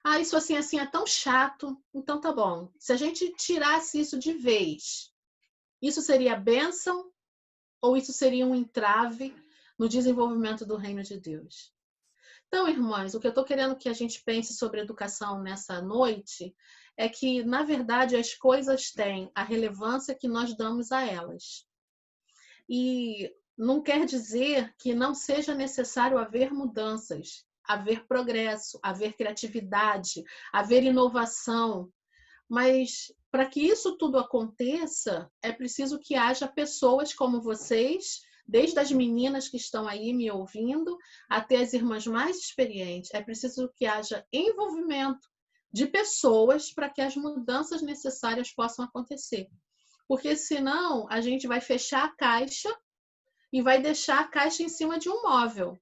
Ah, isso assim é tão chato. Então tá bom. Se a gente tirasse isso de vez, isso seria bênção ou isso seria um entrave no desenvolvimento do reino de Deus? Então, irmãs, o que eu estou querendo que a gente pense sobre educação nessa noite é que, na verdade, as coisas têm a relevância que nós damos a elas. E não quer dizer que não seja necessário haver mudanças, haver progresso, haver criatividade, haver inovação. Mas para que isso tudo aconteça, é preciso que haja pessoas como vocês, desde as meninas que estão aí me ouvindo, até as irmãs mais experientes. É preciso que haja envolvimento de pessoas para que as mudanças necessárias possam acontecer. Porque senão a gente vai fechar a caixa e vai deixar a caixa em cima de um móvel.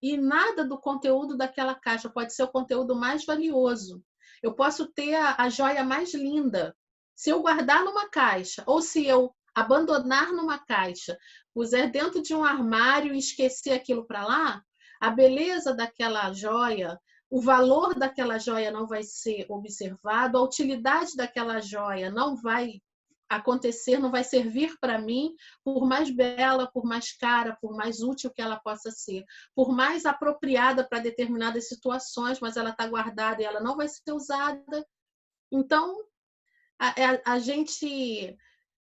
E nada do conteúdo daquela caixa pode ser o conteúdo mais valioso. Eu posso ter a joia mais linda. Se eu guardar numa caixa, ou se eu abandonar numa caixa, puser dentro de um armário e esquecer aquilo para lá, a beleza daquela joia, o valor daquela joia não vai ser observado, a utilidade daquela joia não vai acontecer, não vai servir para mim, por mais bela, por mais cara, por mais útil que ela possa ser, por mais apropriada para determinadas situações, mas ela está guardada e ela não vai ser usada. Então, a gente,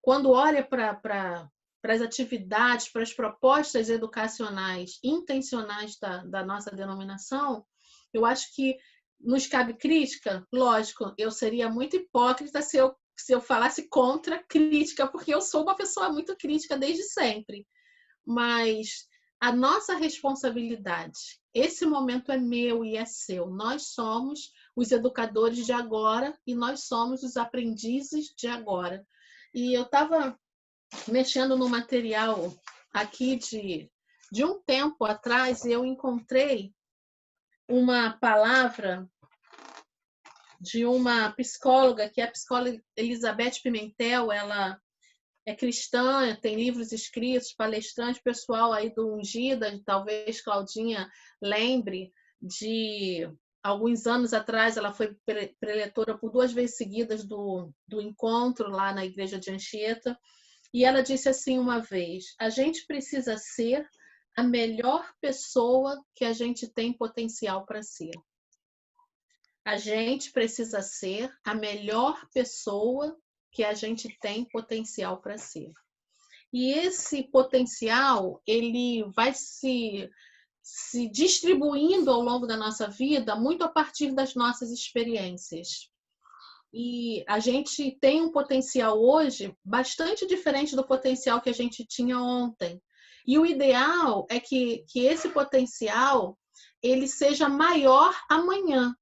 quando olha para as atividades, para as propostas educacionais intencionais da nossa denominação, eu acho que nos cabe crítica. Lógico, eu seria muito hipócrita se eu falasse contra crítica, porque eu sou uma pessoa muito crítica desde sempre. Mas a nossa responsabilidade, esse momento é meu e é seu. Nós somos os educadores de agora e nós somos os aprendizes de agora. E eu estava mexendo no material aqui de um tempo atrás e eu encontrei uma palavra de uma psicóloga, que é a psicóloga Elizabeth Pimentel. Ela é cristã, tem livros escritos, palestrante, pessoal aí do Ungida, talvez Claudinha lembre, de alguns anos atrás ela foi preletora por 2 vezes seguidas do encontro lá na igreja de Anchieta, e ela disse assim uma vez: a gente precisa ser a melhor pessoa que a gente tem potencial para ser. A gente precisa ser a melhor pessoa que a gente tem potencial para ser. E esse potencial, ele vai se distribuindo ao longo da nossa vida, muito a partir das nossas experiências. E a gente tem um potencial hoje bastante diferente do potencial que a gente tinha ontem. E o ideal é que esse potencial ele seja maior amanhã.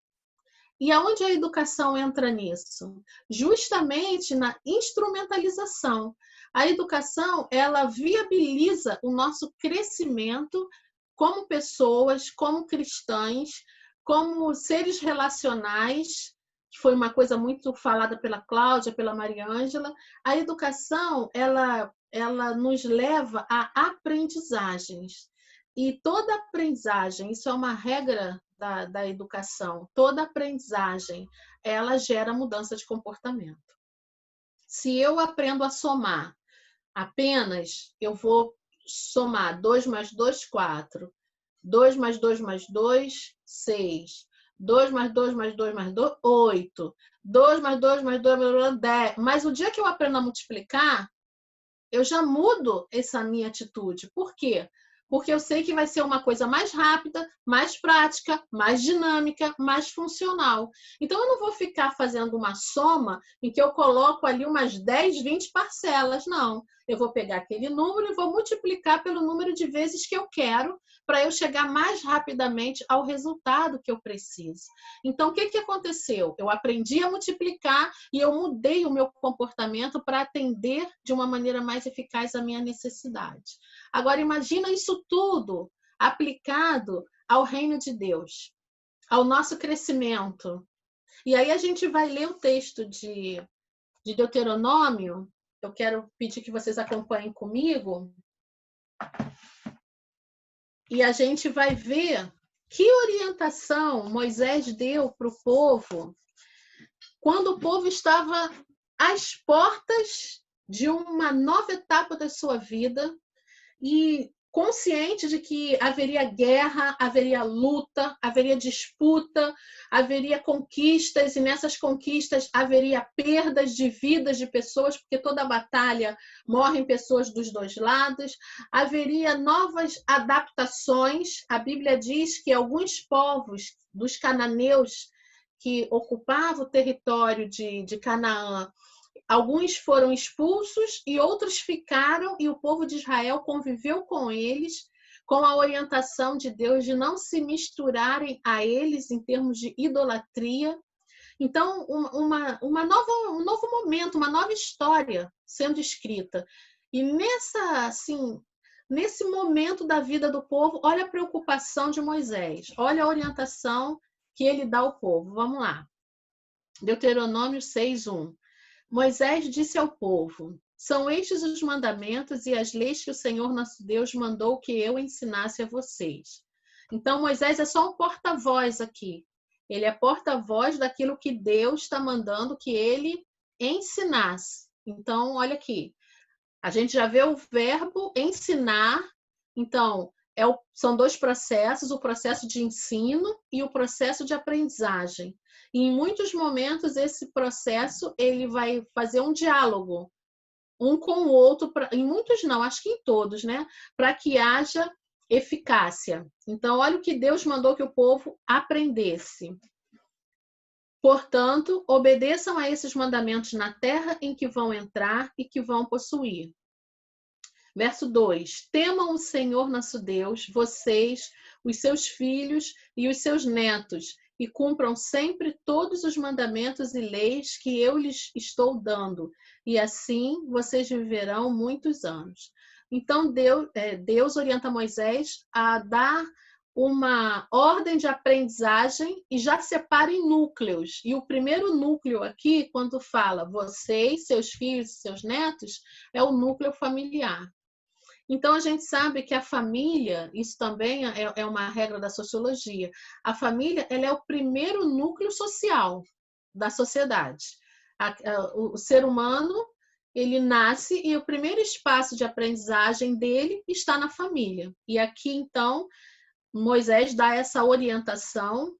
E aonde a educação entra nisso? Justamente na instrumentalização. A educação, ela viabiliza o nosso crescimento como pessoas, como cristãs, como seres relacionais, que foi uma coisa muito falada pela Cláudia, pela Maria Ângela. A educação, ela nos leva a aprendizagens. E toda aprendizagem, isso é uma regra da educação, toda aprendizagem, ela gera mudança de comportamento. Se eu aprendo a somar apenas, eu vou somar 2 mais 2, 4. 2 mais 2 mais 2, 6. 2 mais 2 mais 2 mais 2, 8. 2 mais 2 mais 2 mais 2, 10. Mas o dia que eu aprendo a multiplicar, eu já mudo essa minha atitude. Por quê? Porque eu sei que vai ser uma coisa mais rápida, mais prática, mais dinâmica, mais funcional. Então, eu não vou ficar fazendo uma soma em que eu coloco ali umas 10, 20 parcelas, não. Eu vou pegar aquele número e vou multiplicar pelo número de vezes que eu quero para eu chegar mais rapidamente ao resultado que eu preciso. Então, o que aconteceu? Eu aprendi a multiplicar e eu mudei o meu comportamento para atender de uma maneira mais eficaz a minha necessidade. Agora, imagina isso tudo aplicado ao reino de Deus, ao nosso crescimento. E aí a gente vai ler o texto de Deuteronômio. Eu quero pedir que vocês acompanhem comigo. E a gente vai ver que orientação Moisés deu para o povo quando o povo estava às portas de uma nova etapa da sua vida e consciente de que haveria guerra, haveria luta, haveria disputa, haveria conquistas, e nessas conquistas haveria perdas de vidas de pessoas, porque toda batalha morrem pessoas dos dois lados, haveria novas adaptações. A Bíblia diz que alguns povos dos cananeus que ocupavam o território de Canaã, alguns foram expulsos e outros ficaram, e o povo de Israel conviveu com eles, com a orientação de Deus de não se misturarem a eles em termos de idolatria. Então, um novo momento, uma nova história sendo escrita. E nesse momento da vida do povo, olha a preocupação de Moisés, olha a orientação que ele dá ao povo. Vamos lá. Deuteronômio 6:1. Moisés disse ao povo: são estes os mandamentos e as leis que o Senhor nosso Deus mandou que eu ensinasse a vocês. Então, Moisés é só um porta-voz aqui. Ele é porta-voz daquilo que Deus está mandando que ele ensinasse. Então, olha aqui. A gente já vê o verbo ensinar. Então, são dois processos, o processo de ensino e o processo de aprendizagem. E em muitos momentos, esse processo ele vai fazer um diálogo, um com o outro, em muitos não, acho que em todos, né? Para que haja eficácia. Então, olha o que Deus mandou que o povo aprendesse. Portanto, obedeçam a esses mandamentos na terra em que vão entrar e que vão possuir. Verso 2: temam o Senhor nosso Deus, vocês, os seus filhos e os seus netos, e cumpram sempre todos os mandamentos e leis que eu lhes estou dando, e assim vocês viverão muitos anos. Então, Deus orienta Moisés a dar uma ordem de aprendizagem e já separa em núcleos. E o primeiro núcleo aqui, quando fala vocês, seus filhos e seus netos, é o núcleo familiar. Então, a gente sabe que a família, isso também é uma regra da sociologia, a família ela é o primeiro núcleo social da sociedade. O ser humano, ele nasce e o primeiro espaço de aprendizagem dele está na família. E aqui, então, Moisés dá essa orientação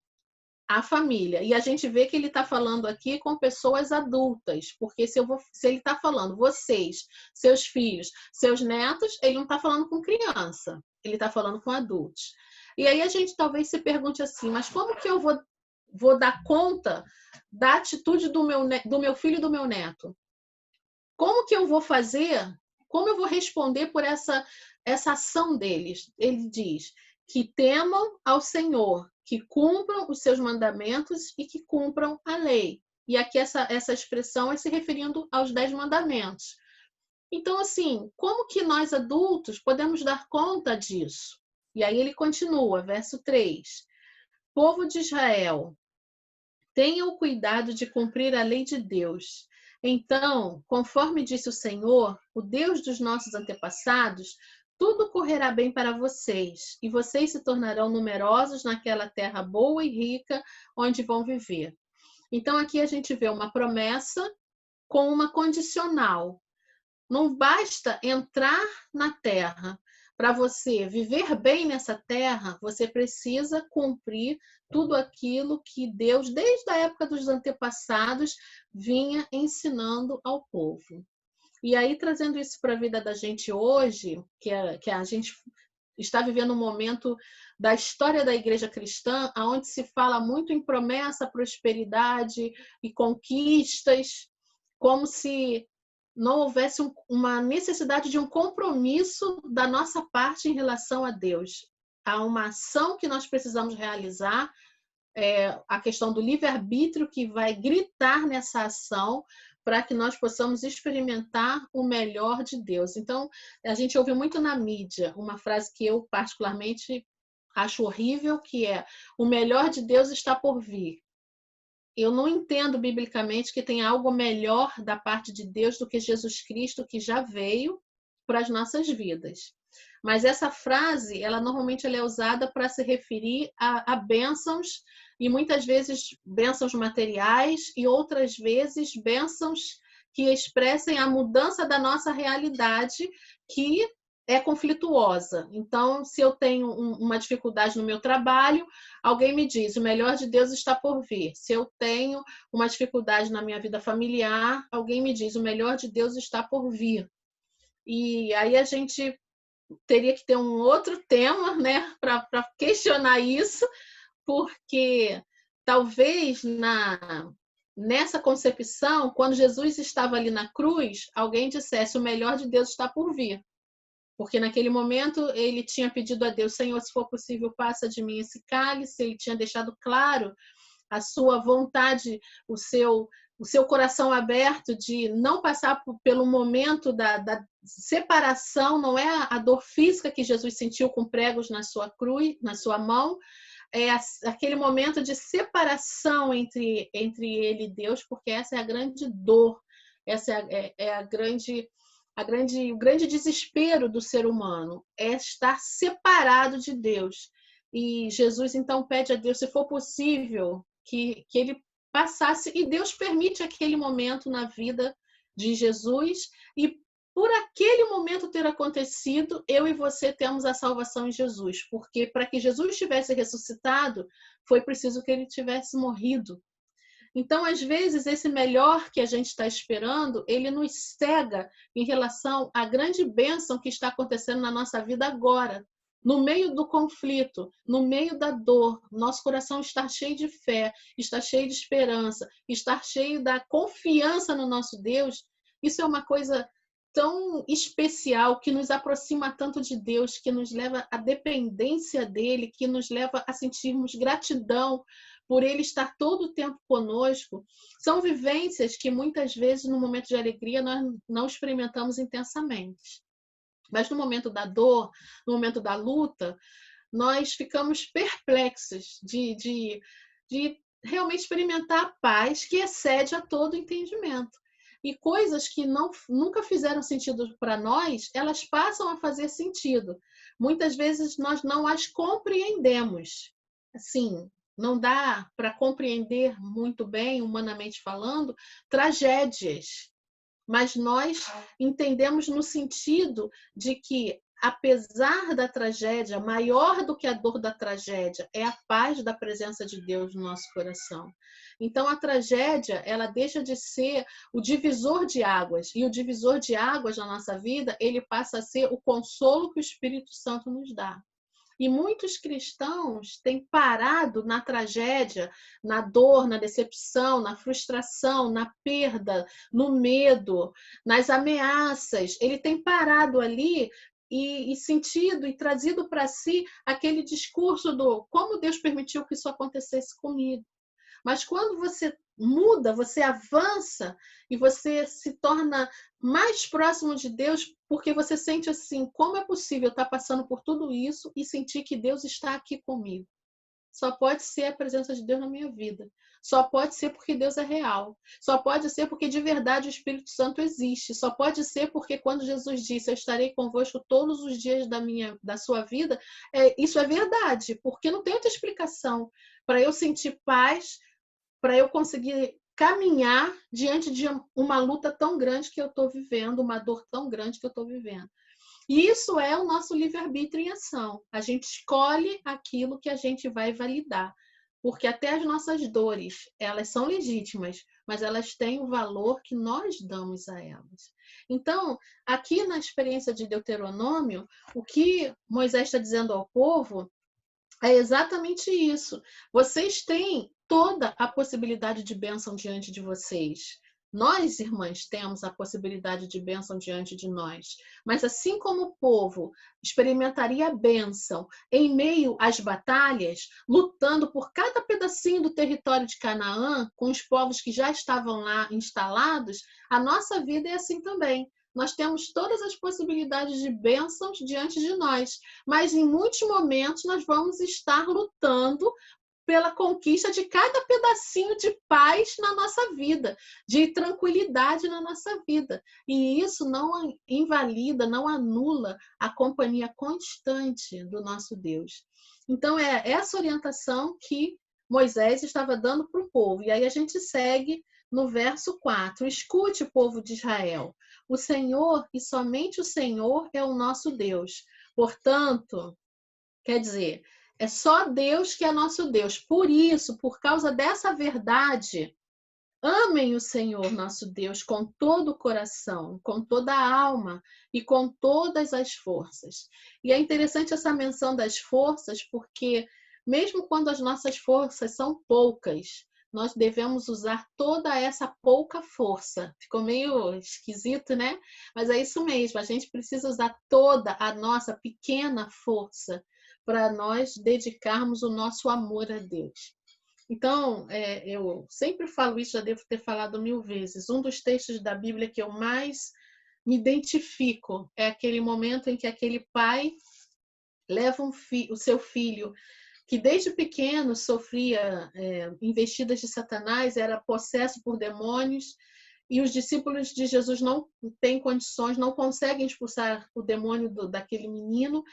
à família. E a gente vê que ele está falando aqui com pessoas adultas, porque se ele está falando vocês, seus filhos, seus netos, ele não está falando com criança, ele está falando com adultos. E aí a gente talvez se pergunte assim, mas como que eu vou dar conta da atitude do meu filho e do meu neto? Como que eu vou fazer? Como eu vou responder por essa ação deles? Ele diz que temam ao Senhor, que cumpram os seus mandamentos e que cumpram a lei. E aqui essa expressão é se referindo aos 10 mandamentos. Então, assim, como que nós adultos podemos dar conta disso? E aí ele continua, verso 3. Povo de Israel, tenham cuidado de cumprir a lei de Deus. Então, conforme disse o Senhor, o Deus dos nossos antepassados, tudo correrá bem para vocês, e vocês se tornarão numerosos naquela terra boa e rica onde vão viver. Então, aqui a gente vê uma promessa com uma condicional. Não basta entrar na terra. Para você viver bem nessa terra, você precisa cumprir tudo aquilo que Deus, desde a época dos antepassados, vinha ensinando ao povo. E aí, trazendo isso para a vida da gente hoje, que a gente está vivendo um momento da história da igreja cristã, onde se fala muito em promessa, prosperidade e conquistas, como se não houvesse uma necessidade de um compromisso da nossa parte em relação a Deus. Há uma ação que nós precisamos realizar, a questão do livre-arbítrio que vai gritar nessa ação, para que nós possamos experimentar o melhor de Deus. Então, a gente ouve muito na mídia uma frase que eu particularmente acho horrível, que é: o melhor de Deus está por vir. Eu não entendo biblicamente que tem algo melhor da parte de Deus do que Jesus Cristo, que já veio para as nossas vidas. Mas essa frase, normalmente ela é usada para se referir a bênçãos, e muitas vezes bênçãos materiais, e outras vezes bênçãos que expressem a mudança da nossa realidade, que é conflituosa. Então, se eu tenho uma dificuldade no meu trabalho, alguém me diz: o melhor de Deus está por vir. Se eu tenho uma dificuldade na minha vida familiar, alguém me diz: o melhor de Deus está por vir. E aí a gente teria que ter um outro tema, né, para questionar isso, porque talvez nessa concepção, quando Jesus estava ali na cruz, alguém dissesse: o melhor de Deus está por vir. Porque naquele momento ele tinha pedido a Deus: Senhor, se for possível, passa de mim esse cálice. Ele tinha deixado claro a sua vontade, o seu coração aberto de não passar pelo momento da separação. Não é a dor física que Jesus sentiu com pregos na sua cruz, na sua mão, é aquele momento de separação entre ele e Deus, porque essa é a grande dor, essa é o grande desespero do ser humano, é estar separado de Deus. E Jesus, então, pede a Deus, se for possível, que ele passasse, e Deus permite aquele momento na vida de Jesus, e por aquele momento ter acontecido, eu e você temos a salvação em Jesus, porque para que Jesus tivesse ressuscitado, foi preciso que ele tivesse morrido. Então, às vezes, esse melhor que a gente está esperando, ele nos cega em relação à grande bênção que está acontecendo na nossa vida agora. No meio do conflito, no meio da dor, nosso coração está cheio de fé, está cheio de esperança, está cheio da confiança no nosso Deus. Isso é uma coisa tão especial, que nos aproxima tanto de Deus, que nos leva à dependência dele, que nos leva a sentirmos gratidão por ele estar todo o tempo conosco. São vivências que muitas vezes no momento de alegria nós não experimentamos intensamente. Mas no momento da dor, no momento da luta, nós ficamos perplexos de realmente experimentar a paz que excede a todo entendimento. E coisas que nunca fizeram sentido para nós, elas passam a fazer sentido. Muitas vezes nós não as compreendemos. Assim, não dá para compreender muito bem, humanamente falando, tragédias. Mas nós entendemos no sentido de que, apesar da tragédia, maior do que a dor da tragédia é a paz da presença de Deus no nosso coração. Então, a tragédia, ela deixa de ser o divisor de águas. E o divisor de águas na nossa vida, ele passa a ser o consolo que o Espírito Santo nos dá. E muitos cristãos têm parado na tragédia, na dor, na decepção, na frustração, na perda, no medo, nas ameaças. Ele tem parado ali e sentido e trazido para si aquele discurso do como Deus permitiu que isso acontecesse comigo. Mas quando você muda, você avança e você se torna mais próximo de Deus, porque você sente assim, como é possível estar passando por tudo isso e sentir que Deus está aqui comigo? Só pode ser a presença de Deus na minha vida. Só pode ser porque Deus é real. Só pode ser porque de verdade o Espírito Santo existe. Só pode ser porque quando Jesus disse, eu estarei convosco todos os dias da sua vida, isso é verdade, porque não tem outra explicação. Para eu sentir paz, para eu conseguir caminhar diante de uma luta tão grande que eu estou vivendo, uma dor tão grande que eu estou vivendo. E isso é o nosso livre-arbítrio em ação. A gente escolhe aquilo que a gente vai validar. Porque até as nossas dores, elas são legítimas, mas elas têm o valor que nós damos a elas. Então, aqui na experiência de Deuteronômio, o que Moisés está dizendo ao povo é exatamente isso. Vocês têm toda a possibilidade de bênção diante de vocês. Nós, irmãs, temos a possibilidade de bênção diante de nós. Mas assim como o povo experimentaria a bênção em meio às batalhas, lutando por cada pedacinho do território de Canaã, com os povos que já estavam lá instalados, a nossa vida é assim também. Nós temos todas as possibilidades de bênçãos diante de nós, mas em muitos momentos nós vamos estar lutando pela conquista de cada pedacinho de paz na nossa vida, de tranquilidade na nossa vida. E isso não invalida, não anula a companhia constante do nosso Deus. Então, é essa orientação que Moisés estava dando para o povo. E aí a gente segue no verso 4. Escute, povo de Israel. O Senhor e somente o Senhor é o nosso Deus. Portanto, quer dizer, é só Deus que é nosso Deus. Por isso, por causa dessa verdade, amem o Senhor nosso Deus com todo o coração, com toda a alma e com todas as forças. E é interessante essa menção das forças, porque mesmo quando as nossas forças são poucas, nós devemos usar toda essa pouca força. Ficou meio esquisito, né? Mas é isso mesmo, a gente precisa usar toda a nossa pequena força para nós dedicarmos o nosso amor a Deus. Então, eu sempre falo isso, já devo ter falado 1000 vezes. Um dos textos da Bíblia que eu mais me identifico é aquele momento em que aquele pai leva o seu filho, que desde pequeno sofria investidas de Satanás, era possesso por demônios, e os discípulos de Jesus não têm condições, não conseguem expulsar o demônio daquele menino.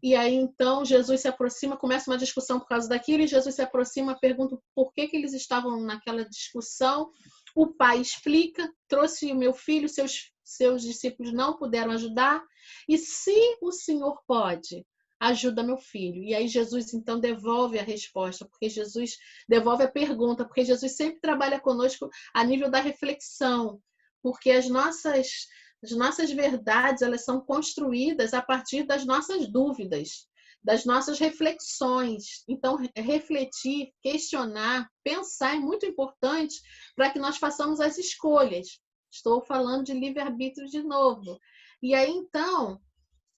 E aí, então, Jesus se aproxima, começa uma discussão por causa daquilo, e Jesus se aproxima, pergunta por que eles estavam naquela discussão. O pai explica, trouxe o meu filho, seus discípulos não puderam ajudar, e se o Senhor pode, ajuda meu filho. E aí Jesus, então, devolve a resposta, porque Jesus devolve a pergunta, porque Jesus sempre trabalha conosco a nível da reflexão, porque as nossas verdades, elas são construídas a partir das nossas dúvidas, das nossas reflexões. Então, refletir, questionar, pensar é muito importante para que nós façamos as escolhas. Estou falando de livre-arbítrio de novo. E aí, então,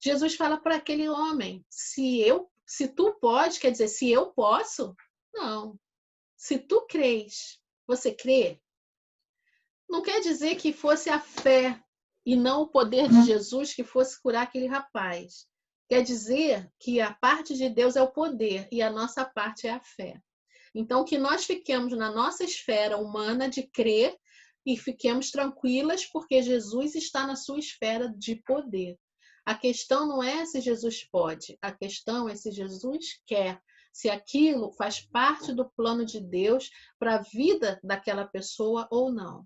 Jesus fala para aquele homem, se tu pode, quer dizer, se eu posso? Não. Se tu crês, você crê? Não quer dizer que fosse a fé e não o poder de Jesus que fosse curar aquele rapaz. Quer dizer que a parte de Deus é o poder e a nossa parte é a fé. Então, que nós fiquemos na nossa esfera humana de crer e fiquemos tranquilas porque Jesus está na sua esfera de poder. A questão não é se Jesus pode, a questão é se Jesus quer, se aquilo faz parte do plano de Deus para a vida daquela pessoa ou não.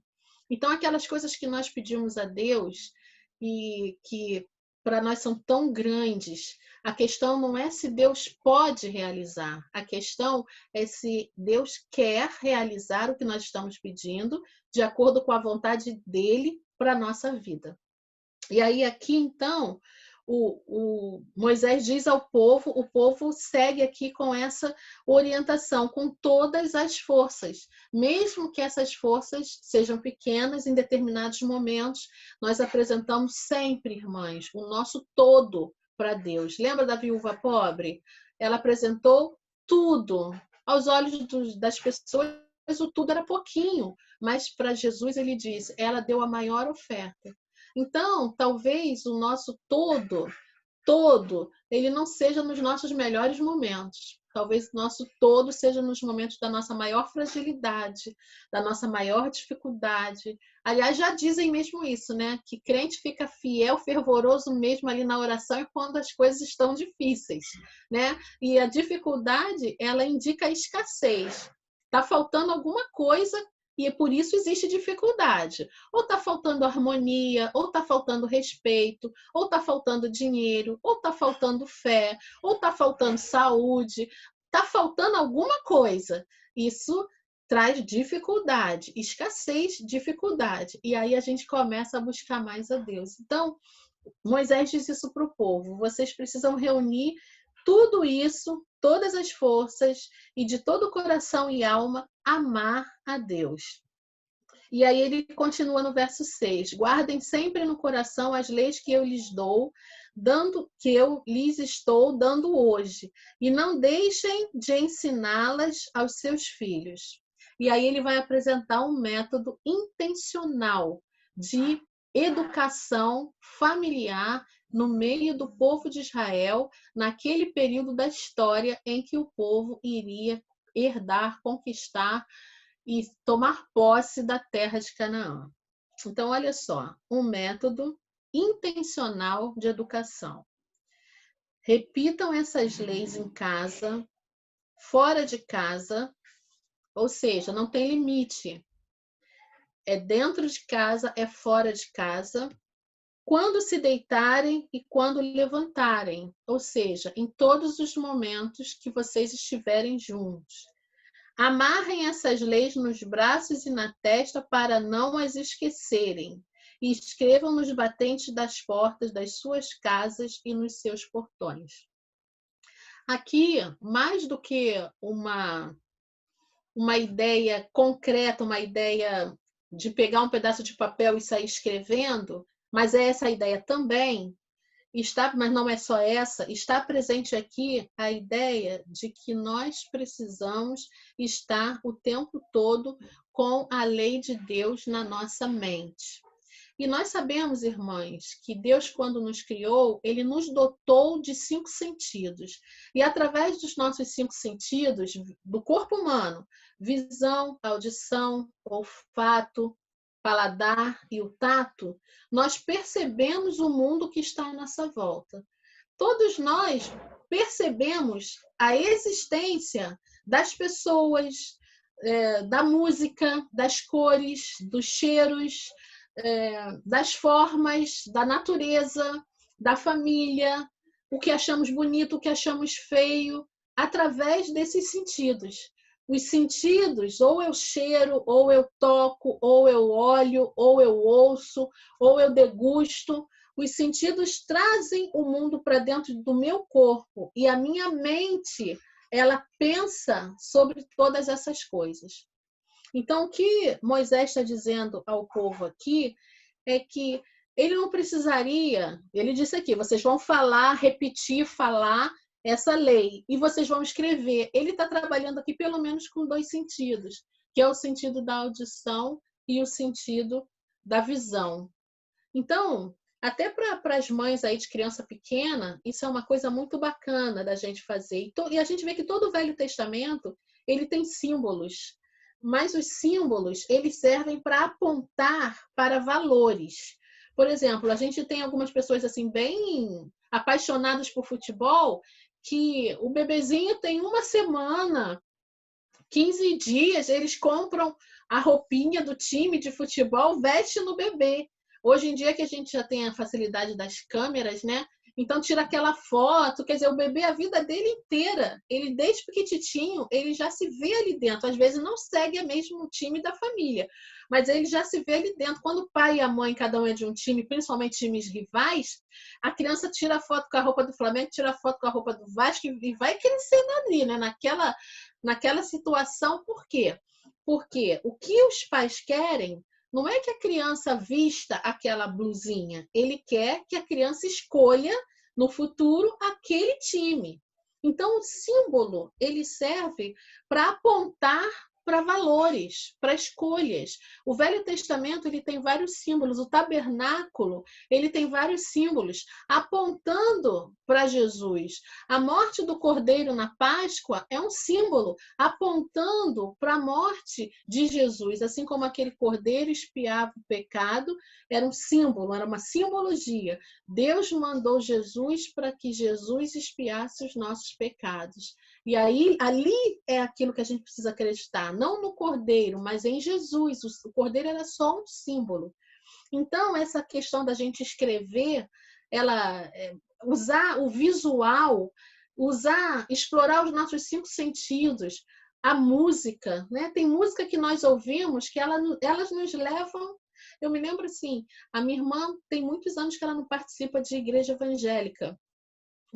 Então, aquelas coisas que nós pedimos a Deus e que para nós são tão grandes, a questão não é se Deus pode realizar, a questão é se Deus quer realizar o que nós estamos pedindo de acordo com a vontade dele para a nossa vida. E aí aqui, então, o Moisés diz ao povo, o povo segue aqui com essa orientação, com todas as forças. Mesmo que essas forças sejam pequenas, em determinados momentos, nós apresentamos sempre, irmãs, o nosso todo para Deus. Lembra da viúva pobre? Ela apresentou tudo. Aos olhos das pessoas, o tudo era pouquinho, mas para Jesus ele disse, ela deu a maior oferta. Então, talvez o nosso todo, ele não seja nos nossos melhores momentos. Talvez o nosso todo seja nos momentos da nossa maior fragilidade, da nossa maior dificuldade. Aliás, já dizem mesmo isso, né? Que crente fica fiel, fervoroso mesmo ali na oração e quando as coisas estão difíceis, né? E a dificuldade, ela indica a escassez. Está faltando alguma coisa e por isso existe dificuldade. Ou está faltando harmonia, ou está faltando respeito, ou está faltando dinheiro, ou está faltando fé, ou está faltando saúde. Está faltando alguma coisa. Isso traz dificuldade, escassez, dificuldade. E aí a gente começa a buscar mais a Deus. Então, Moisés diz isso para o povo. Vocês precisam reunir tudo isso, todas as forças e de todo o coração e alma, amar a Deus. E aí ele continua no verso 6. Guardem sempre no coração as leis que eu lhes estou dando hoje. E não deixem de ensiná-las aos seus filhos. E aí ele vai apresentar um método intencional de educação familiar no meio do povo de Israel, naquele período da história em que o povo iria herdar, conquistar e tomar posse da terra de Canaã. Então, olha só, um método intencional de educação. Repitam essas leis em casa, fora de casa, ou seja, não tem limite. É dentro de casa, é fora de casa, quando se deitarem e quando levantarem, ou seja, em todos os momentos que vocês estiverem juntos. Amarrem essas leis nos braços e na testa para não as esquecerem, e escrevam nos batentes das portas das suas casas e nos seus portões. Aqui, mais do que uma ideia concreta, uma ideia de pegar um pedaço de papel e sair escrevendo, mas é essa a ideia também, mas não é só essa, está presente aqui a ideia de que nós precisamos estar o tempo todo com a lei de Deus na nossa mente. E nós sabemos, irmãs, que Deus, quando nos criou, ele nos dotou de 5 sentidos. E através dos nossos 5 sentidos, do corpo humano, visão, audição, olfato, paladar e o tato, nós percebemos o mundo que está à nossa volta. Todos nós percebemos a existência das pessoas, da música, das cores, dos cheiros, das formas, da natureza, da família, o que achamos bonito, o que achamos feio, através desses sentidos. Os sentidos, ou eu cheiro, ou eu toco, ou eu olho, ou eu ouço, ou eu degusto. Os sentidos trazem o mundo para dentro do meu corpo e a minha mente, ela pensa sobre todas essas coisas. Então, o que Moisés está dizendo ao povo aqui é que ele não precisaria, ele disse aqui, vocês vão falar, repetir, falar essa lei e vocês vão escrever. Ele está trabalhando aqui pelo menos com 2 sentidos, que é o sentido da audição e o sentido da visão. Então, até para as mães aí de criança pequena, isso é uma coisa muito bacana da gente fazer. E a gente vê que todo o Velho Testamento, ele tem símbolos, mas os símbolos, eles servem para apontar para valores. Por exemplo, a gente tem algumas pessoas assim bem apaixonadas por futebol, que o bebezinho tem 1 semana, 15 dias, eles compram a roupinha do time de futebol, veste no bebê. Hoje em dia que a gente já tem a facilidade das câmeras, né? Então tira aquela foto, quer dizer, o bebê a vida dele inteira, ele desde pequititinho, ele já se vê ali dentro. Às vezes não segue o mesmo time da família, mas ele já se vê ali dentro. Quando o pai e a mãe, cada um é de um time, principalmente times rivais, a criança tira foto com a roupa do Flamengo, tira foto com a roupa do Vasco e vai crescendo ali, né? Naquela situação. Por quê? Porque o que os pais querem não é que a criança vista aquela blusinha, ele quer que a criança escolha no futuro aquele time. Então, o símbolo, ele serve para apontar para valores, para escolhas. O Velho Testamento, ele tem vários símbolos. O tabernáculo, ele tem vários símbolos apontando para Jesus. A morte do cordeiro na Páscoa é um símbolo apontando para a morte de Jesus. Assim como aquele cordeiro expiava o pecado, era um símbolo, era uma simbologia. Deus mandou Jesus para que Jesus expiasse os nossos pecados. E aí, ali é aquilo que a gente precisa acreditar, não no cordeiro, mas em Jesus. O cordeiro era só um símbolo. Então, essa questão da gente escrever, usar o visual, explorar os nossos 5 sentidos, a música, né? Tem música que nós ouvimos que elas nos levam. Eu me lembro assim, a minha irmã tem muitos anos que ela não participa de igreja evangélica.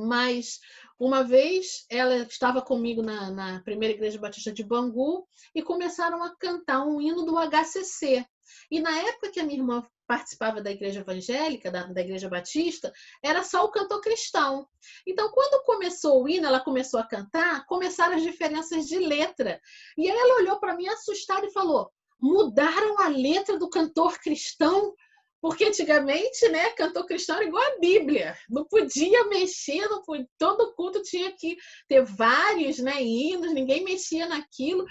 Mas uma vez ela estava comigo na primeira igreja batista de Bangu e começaram a cantar um hino do HCC. E na época que a minha irmã participava da igreja evangélica, da igreja batista, era só o cantor cristão. Então, quando começou o hino, ela começou a cantar, começaram as diferenças de letra. E aí ela olhou para mim assustada e falou: mudaram a letra do cantor cristão? Porque antigamente, né, cantor cristão era igual a Bíblia. Não podia mexer, todo culto tinha que ter vários, né, hinos, ninguém mexia naquilo.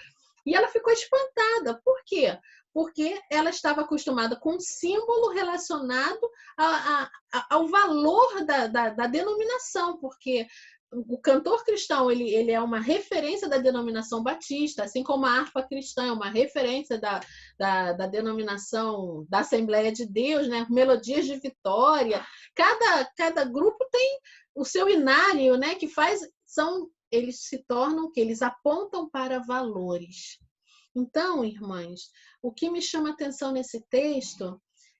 E ela ficou espantada. Por quê? Porque ela estava acostumada com um símbolo relacionado ao valor da denominação, porque o cantor cristão ele é uma referência da denominação batista, assim como a harpa cristã é uma referência da denominação da Assembleia de Deus, né? Melodias de Vitória. Cada grupo tem o seu inário, né? Eles se tornam que eles apontam para valores. Então, irmãs, o que me chama a atenção nesse texto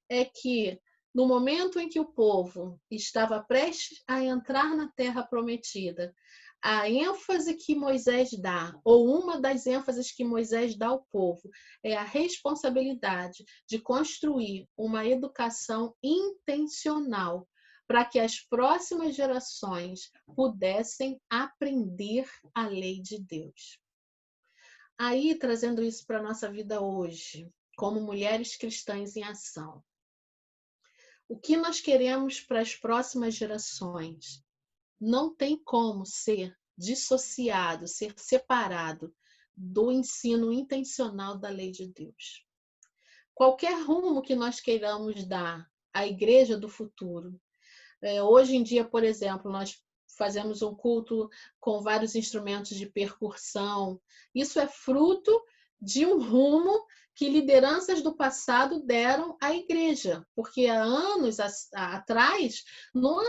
é que no momento em que o povo estava prestes a entrar na terra prometida, a ênfase que Moisés dá, ou uma das ênfases que Moisés dá ao povo, é a responsabilidade de construir uma educação intencional para que as próximas gerações pudessem aprender a lei de Deus. Aí, trazendo isso para a nossa vida hoje, como mulheres cristãs em ação, o que nós queremos para as próximas gerações não tem como ser dissociado, ser separado do ensino intencional da lei de Deus. qualquer rumo que nós queiramos dar à igreja do futuro. Hoje em dia, por exemplo, nós fazemos um culto com vários instrumentos de percussão. Isso é fruto de um rumo que lideranças do passado deram à igreja, porque há anos atrás não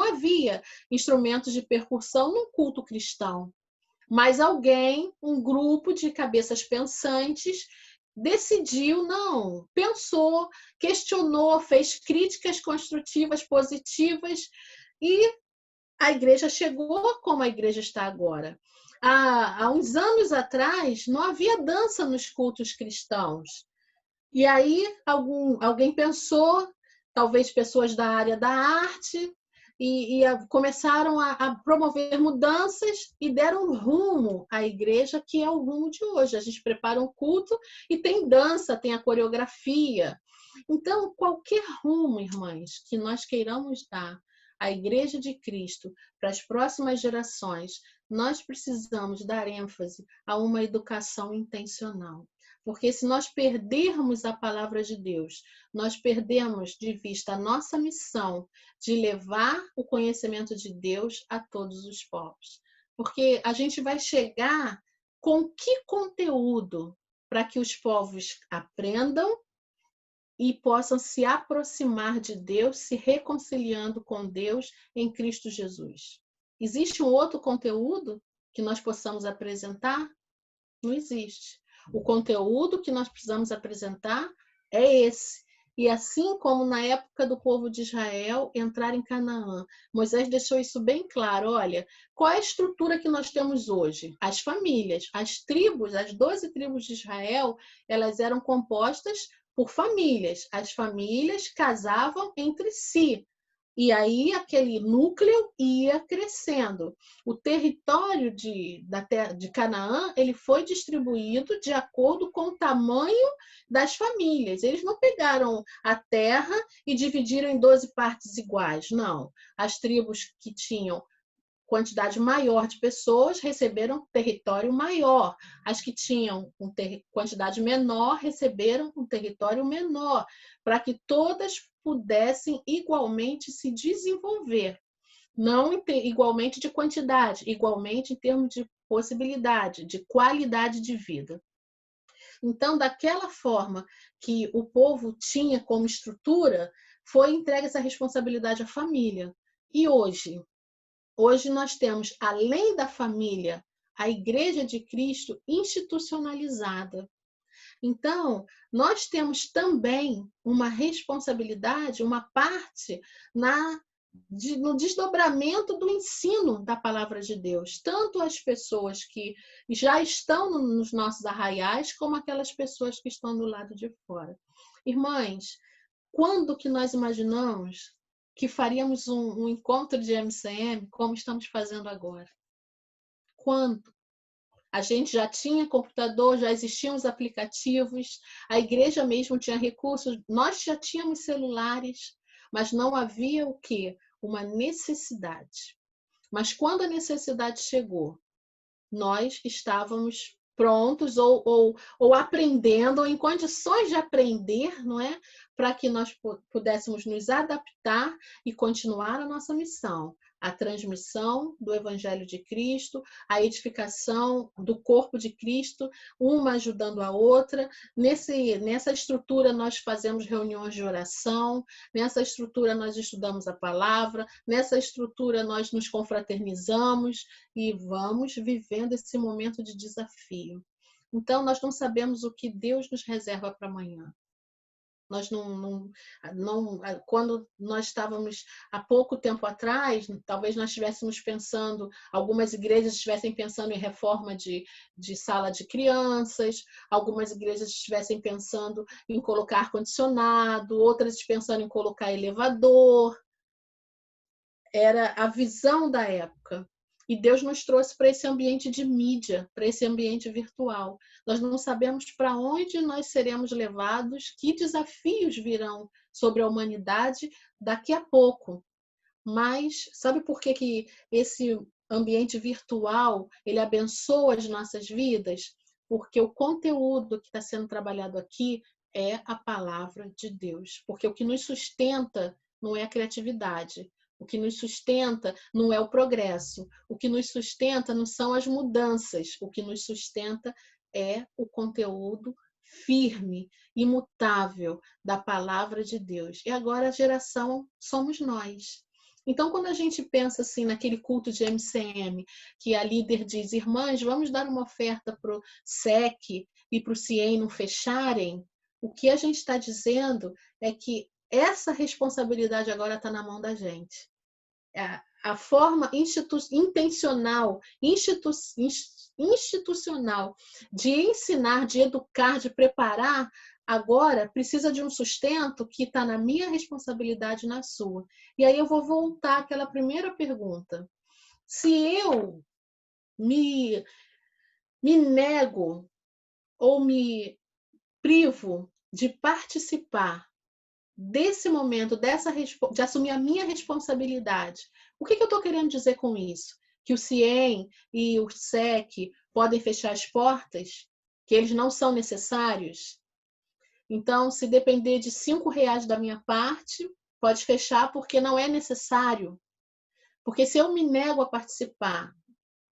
havia instrumentos de percussão no culto cristão. Mas alguém, um grupo de cabeças pensantes, decidiu, não, pensou, questionou, fez críticas construtivas, positivas, e a igreja chegou como a igreja está agora. Há uns anos atrás, não havia dança nos cultos cristãos. E aí alguém pensou, talvez pessoas da área da arte, e começaram a promover mudanças e deram rumo à igreja, que é o rumo de hoje. A gente prepara um culto e tem dança, tem a coreografia. Então, qualquer rumo, irmãs, que nós queiramos dar à Igreja de Cristo para as próximas gerações, nós precisamos dar ênfase a uma educação intencional. Porque se nós perdermos a palavra de Deus, nós perdemos de vista a nossa missão de levar o conhecimento de Deus a todos os povos. Porque a gente vai chegar com que conteúdo para que os povos aprendam e possam se aproximar de Deus, se reconciliando com Deus em Cristo Jesus. Existe um outro conteúdo que nós possamos apresentar? Não existe. O conteúdo que nós precisamos apresentar é esse. E assim como na época do povo de Israel entrar em Canaã, Moisés deixou isso bem claro. Olha, qual é a estrutura que nós temos hoje? As famílias, as tribos, as 12 tribos de Israel, elas eram compostas por famílias. As famílias casavam entre si. E aí aquele núcleo ia crescendo. O território de Canaã, ele foi distribuído de acordo com o tamanho das famílias. Eles não pegaram a terra e dividiram em 12 partes iguais, não. As tribos que tinham quantidade maior de pessoas receberam território maior. As que tinham quantidade menor receberam um território menor, para que todas pudessem igualmente se desenvolver. Não igualmente de quantidade, igualmente em termos de possibilidade, de qualidade de vida. Então, daquela forma que o povo tinha como estrutura, foi entregue essa responsabilidade à família. E hoje nós temos, além da família, a Igreja de Cristo institucionalizada. Então, nós temos também uma responsabilidade, uma parte no desdobramento do ensino da palavra de Deus, tanto as pessoas que já estão nos nossos arraiais, como aquelas pessoas que estão do lado de fora. Irmãs, quando que nós imaginamos que faríamos um encontro de MCM como estamos fazendo agora? Quando? A gente já tinha computador, já existiam os aplicativos, a igreja mesmo tinha recursos, nós já tínhamos celulares, mas não havia o quê? Uma necessidade. Mas quando a necessidade chegou, nós estávamos prontos ou aprendendo, ou em condições de aprender, não é? Para que nós pudéssemos nos adaptar e continuar a nossa missão. A transmissão do Evangelho de Cristo, a edificação do corpo de Cristo, uma ajudando a outra. Nessa estrutura nós fazemos reuniões de oração, nessa estrutura nós estudamos a palavra, nessa estrutura nós nos confraternizamos e vamos vivendo esse momento de desafio. Então, nós não sabemos o que Deus nos reserva para amanhã. Nós quando nós estávamos há pouco tempo atrás, talvez nós estivéssemos pensando, algumas igrejas estivessem pensando em reforma de sala de crianças, algumas igrejas estivessem pensando em colocar ar-condicionado, outras pensando em colocar elevador. Era a visão da época. E Deus nos trouxe para esse ambiente de mídia, para esse ambiente virtual. Nós não sabemos para onde nós seremos levados, que desafios virão sobre a humanidade daqui a pouco. Mas sabe por que esse ambiente virtual ele abençoa as nossas vidas? Porque o conteúdo que está sendo trabalhado aqui é a palavra de Deus. Porque o que nos sustenta não é a criatividade. O que nos sustenta não é o progresso. O que nos sustenta não são as mudanças. O que nos sustenta é o conteúdo firme, imutável da palavra de Deus. E agora a geração somos nós. Então, quando a gente pensa assim naquele culto de MCM, que a líder diz, irmãs, vamos dar uma oferta para o SEC e para o CIEM não fecharem, o que a gente está dizendo é que essa responsabilidade agora está na mão da gente. A forma intencional, institucional de ensinar, de educar, de preparar, agora precisa de um sustento que está na minha responsabilidade e na sua. E aí eu vou voltar àquela primeira pergunta. Se eu me nego ou me privo de participar desse momento, de assumir a minha responsabilidade. O que eu estou querendo dizer com isso? Que o CIEM e o SEC podem fechar as portas? Que eles não são necessários? Então, se depender de R$5 da minha parte, pode fechar porque não é necessário. Porque se eu me nego a participar,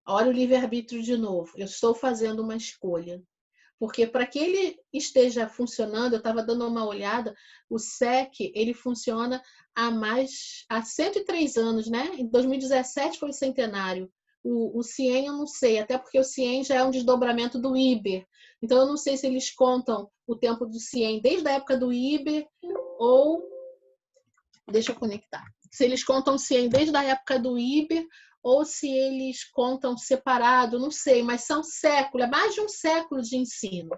olha o livre-arbítrio de novo, eu estou fazendo uma escolha. Porque para que ele esteja funcionando, eu estava dando uma olhada, o SEC ele funciona há 103 anos, né? Em 2017 foi o centenário. O CIEM eu não sei, até porque o CIEM já é um desdobramento do IBER. Então eu não sei se eles contam o tempo do CIEM desde a época do IBER ou... Deixa eu conectar. Se eles contam o CIEM desde a época do IBER ou se eles contam separado, não sei, mas são séculos, é mais de um século de ensino.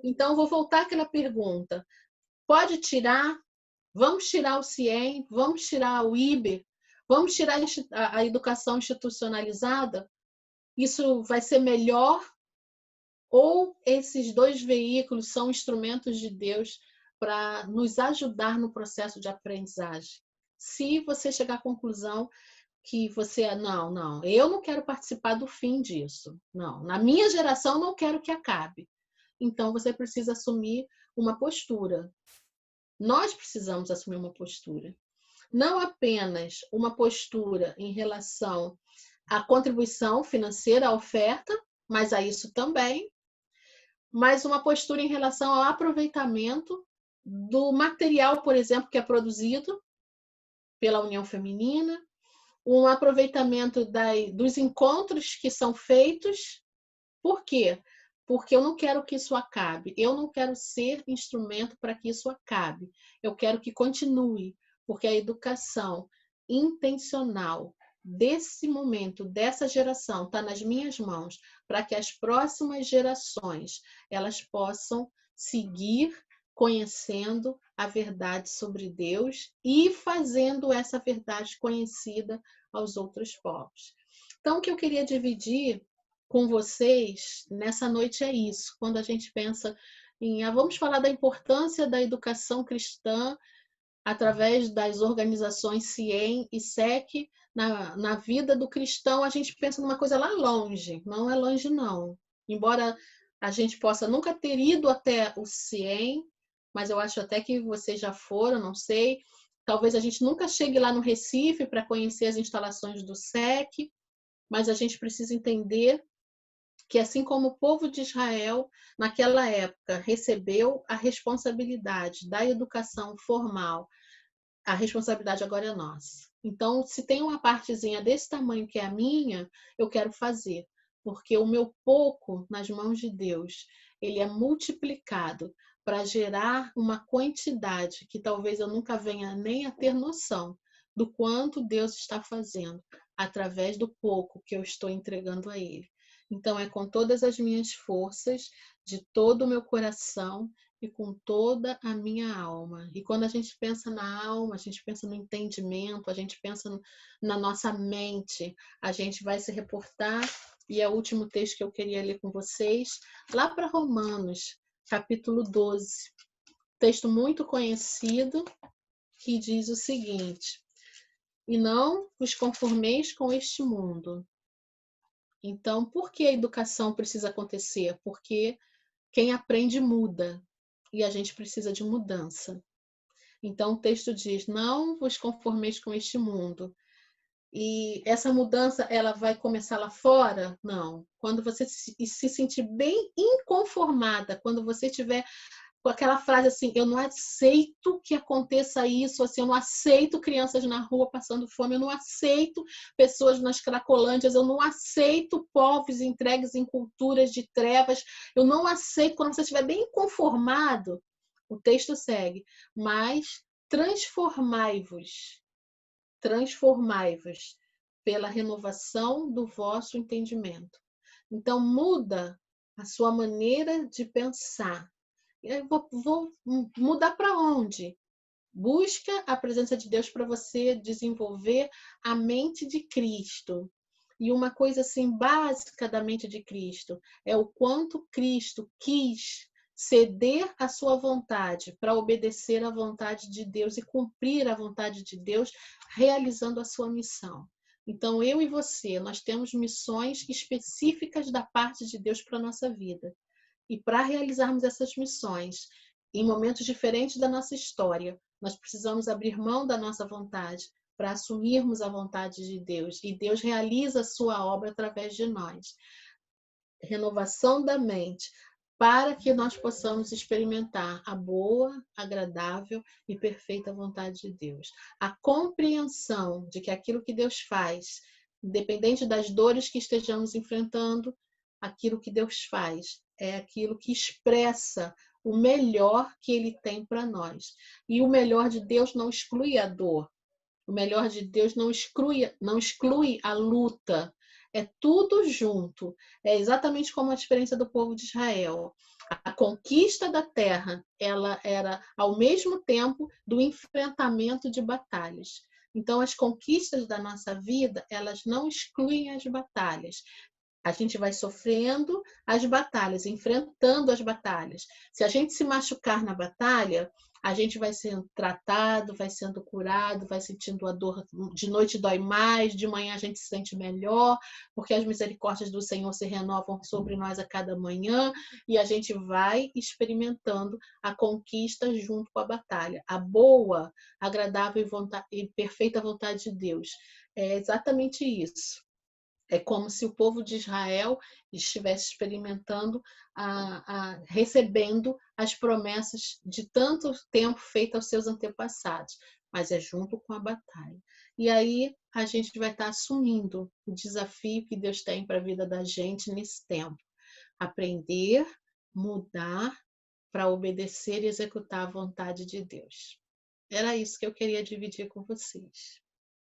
Então, vou voltar àquela pergunta. Pode tirar? Vamos tirar o CIEM? Vamos tirar o IBER? Vamos tirar a educação institucionalizada? Isso vai ser melhor? Ou esses dois veículos são instrumentos de Deus para nos ajudar no processo de aprendizagem? Se você chegar à conclusão que você, não, eu não quero participar do fim disso. Não, na minha geração não quero que acabe. Então você precisa assumir uma postura. Nós precisamos assumir uma postura. Não apenas uma postura em relação à contribuição financeira, à oferta, mas a isso também, mas uma postura em relação ao aproveitamento do material, por exemplo, que é produzido pela União Feminina, um aproveitamento dos encontros que são feitos. Por quê? Porque eu não quero que isso acabe. Eu não quero ser instrumento para que isso acabe. Eu quero que continue, porque a educação intencional desse momento, dessa geração, está nas minhas mãos, para que as próximas gerações elas possam seguir conhecendo a verdade sobre Deus e fazendo essa verdade conhecida aos outros povos. Então, o que eu queria dividir com vocês nessa noite é isso. Quando a gente pensa em... vamos falar da importância da educação cristã através das organizações CIEM e SEC na vida do cristão, a gente pensa numa coisa lá longe. Não é longe, não. Embora a gente possa nunca ter ido até o CIEM, mas eu acho até que vocês já foram, não sei. Talvez a gente nunca chegue lá no Recife para conhecer as instalações do SEC, mas a gente precisa entender que, assim como o povo de Israel, naquela época, recebeu a responsabilidade da educação formal, a responsabilidade agora é nossa. Então, se tem uma partezinha desse tamanho que é a minha, eu quero fazer, porque o meu pouco nas mãos de Deus, ele é multiplicado para gerar uma quantidade que talvez eu nunca venha nem a ter noção do quanto Deus está fazendo através do pouco que eu estou entregando a Ele. Então, é com todas as minhas forças, de todo o meu coração e com toda a minha alma. E quando a gente pensa na alma, a gente pensa no entendimento, a gente pensa na nossa mente, a gente vai se reportar, e é o último texto que eu queria ler com vocês, lá para Romanos, capítulo 12. Texto muito conhecido, que diz o seguinte: e não vos conformeis com este mundo. Então, por que a educação precisa acontecer? Porque quem aprende muda. e a gente precisa de mudança. Então, o texto diz: não vos conformeis com este mundo. E essa mudança, ela vai começar lá fora? Não. Quando você se sentir bem inconformada, quando você tiver com aquela frase assim: eu não aceito que aconteça isso, assim, eu não aceito crianças na rua passando fome, eu não aceito pessoas nas cracolândias, eu não aceito povos entregues em culturas de trevas, eu não aceito. Quando você estiver bem inconformado, o texto segue: mas transformai-vos pela renovação do vosso entendimento. Então, muda a sua maneira de pensar. Eu vou mudar para onde? Busca a presença de Deus para você desenvolver a mente de Cristo. E uma coisa assim básica da mente de Cristo é o quanto Cristo quis ceder a sua vontade para obedecer à vontade de Deus e cumprir a vontade de Deus, realizando a sua missão. Então, eu e você, nós temos missões específicas da parte de Deus para a nossa vida. E para realizarmos essas missões, em momentos diferentes da nossa história, nós precisamos abrir mão da nossa vontade para assumirmos a vontade de Deus. E Deus realiza a sua obra através de nós. Renovação da mente, para que nós possamos experimentar a boa, agradável e perfeita vontade de Deus. A compreensão de que aquilo que Deus faz, independente das dores que estejamos enfrentando, aquilo que Deus faz é aquilo que expressa o melhor que Ele tem para nós. E o melhor de Deus não exclui a dor. O melhor de Deus não exclui a luta. É tudo junto. É exatamente como a experiência do povo de Israel. A conquista da terra, ela era ao mesmo tempo do enfrentamento de batalhas. Então, as conquistas da nossa vida, elas não excluem as batalhas. A gente vai sofrendo as batalhas, enfrentando as batalhas. Se a gente se machucar na batalha, a gente vai sendo tratado, vai sendo curado, vai sentindo a dor. De noite dói mais, de manhã a gente se sente melhor, porque as misericórdias do Senhor se renovam sobre nós a cada manhã, e a gente vai experimentando a conquista junto com a batalha. A boa, agradável e perfeita vontade de Deus. É exatamente isso. É como se o povo de Israel estivesse experimentando, recebendo as promessas de tanto tempo feitas aos seus antepassados, mas é junto com a batalha. E aí a gente vai estar assumindo o desafio que Deus tem para a vida da gente nesse tempo. Aprender, mudar para obedecer e executar a vontade de Deus. Era isso que eu queria dividir com vocês.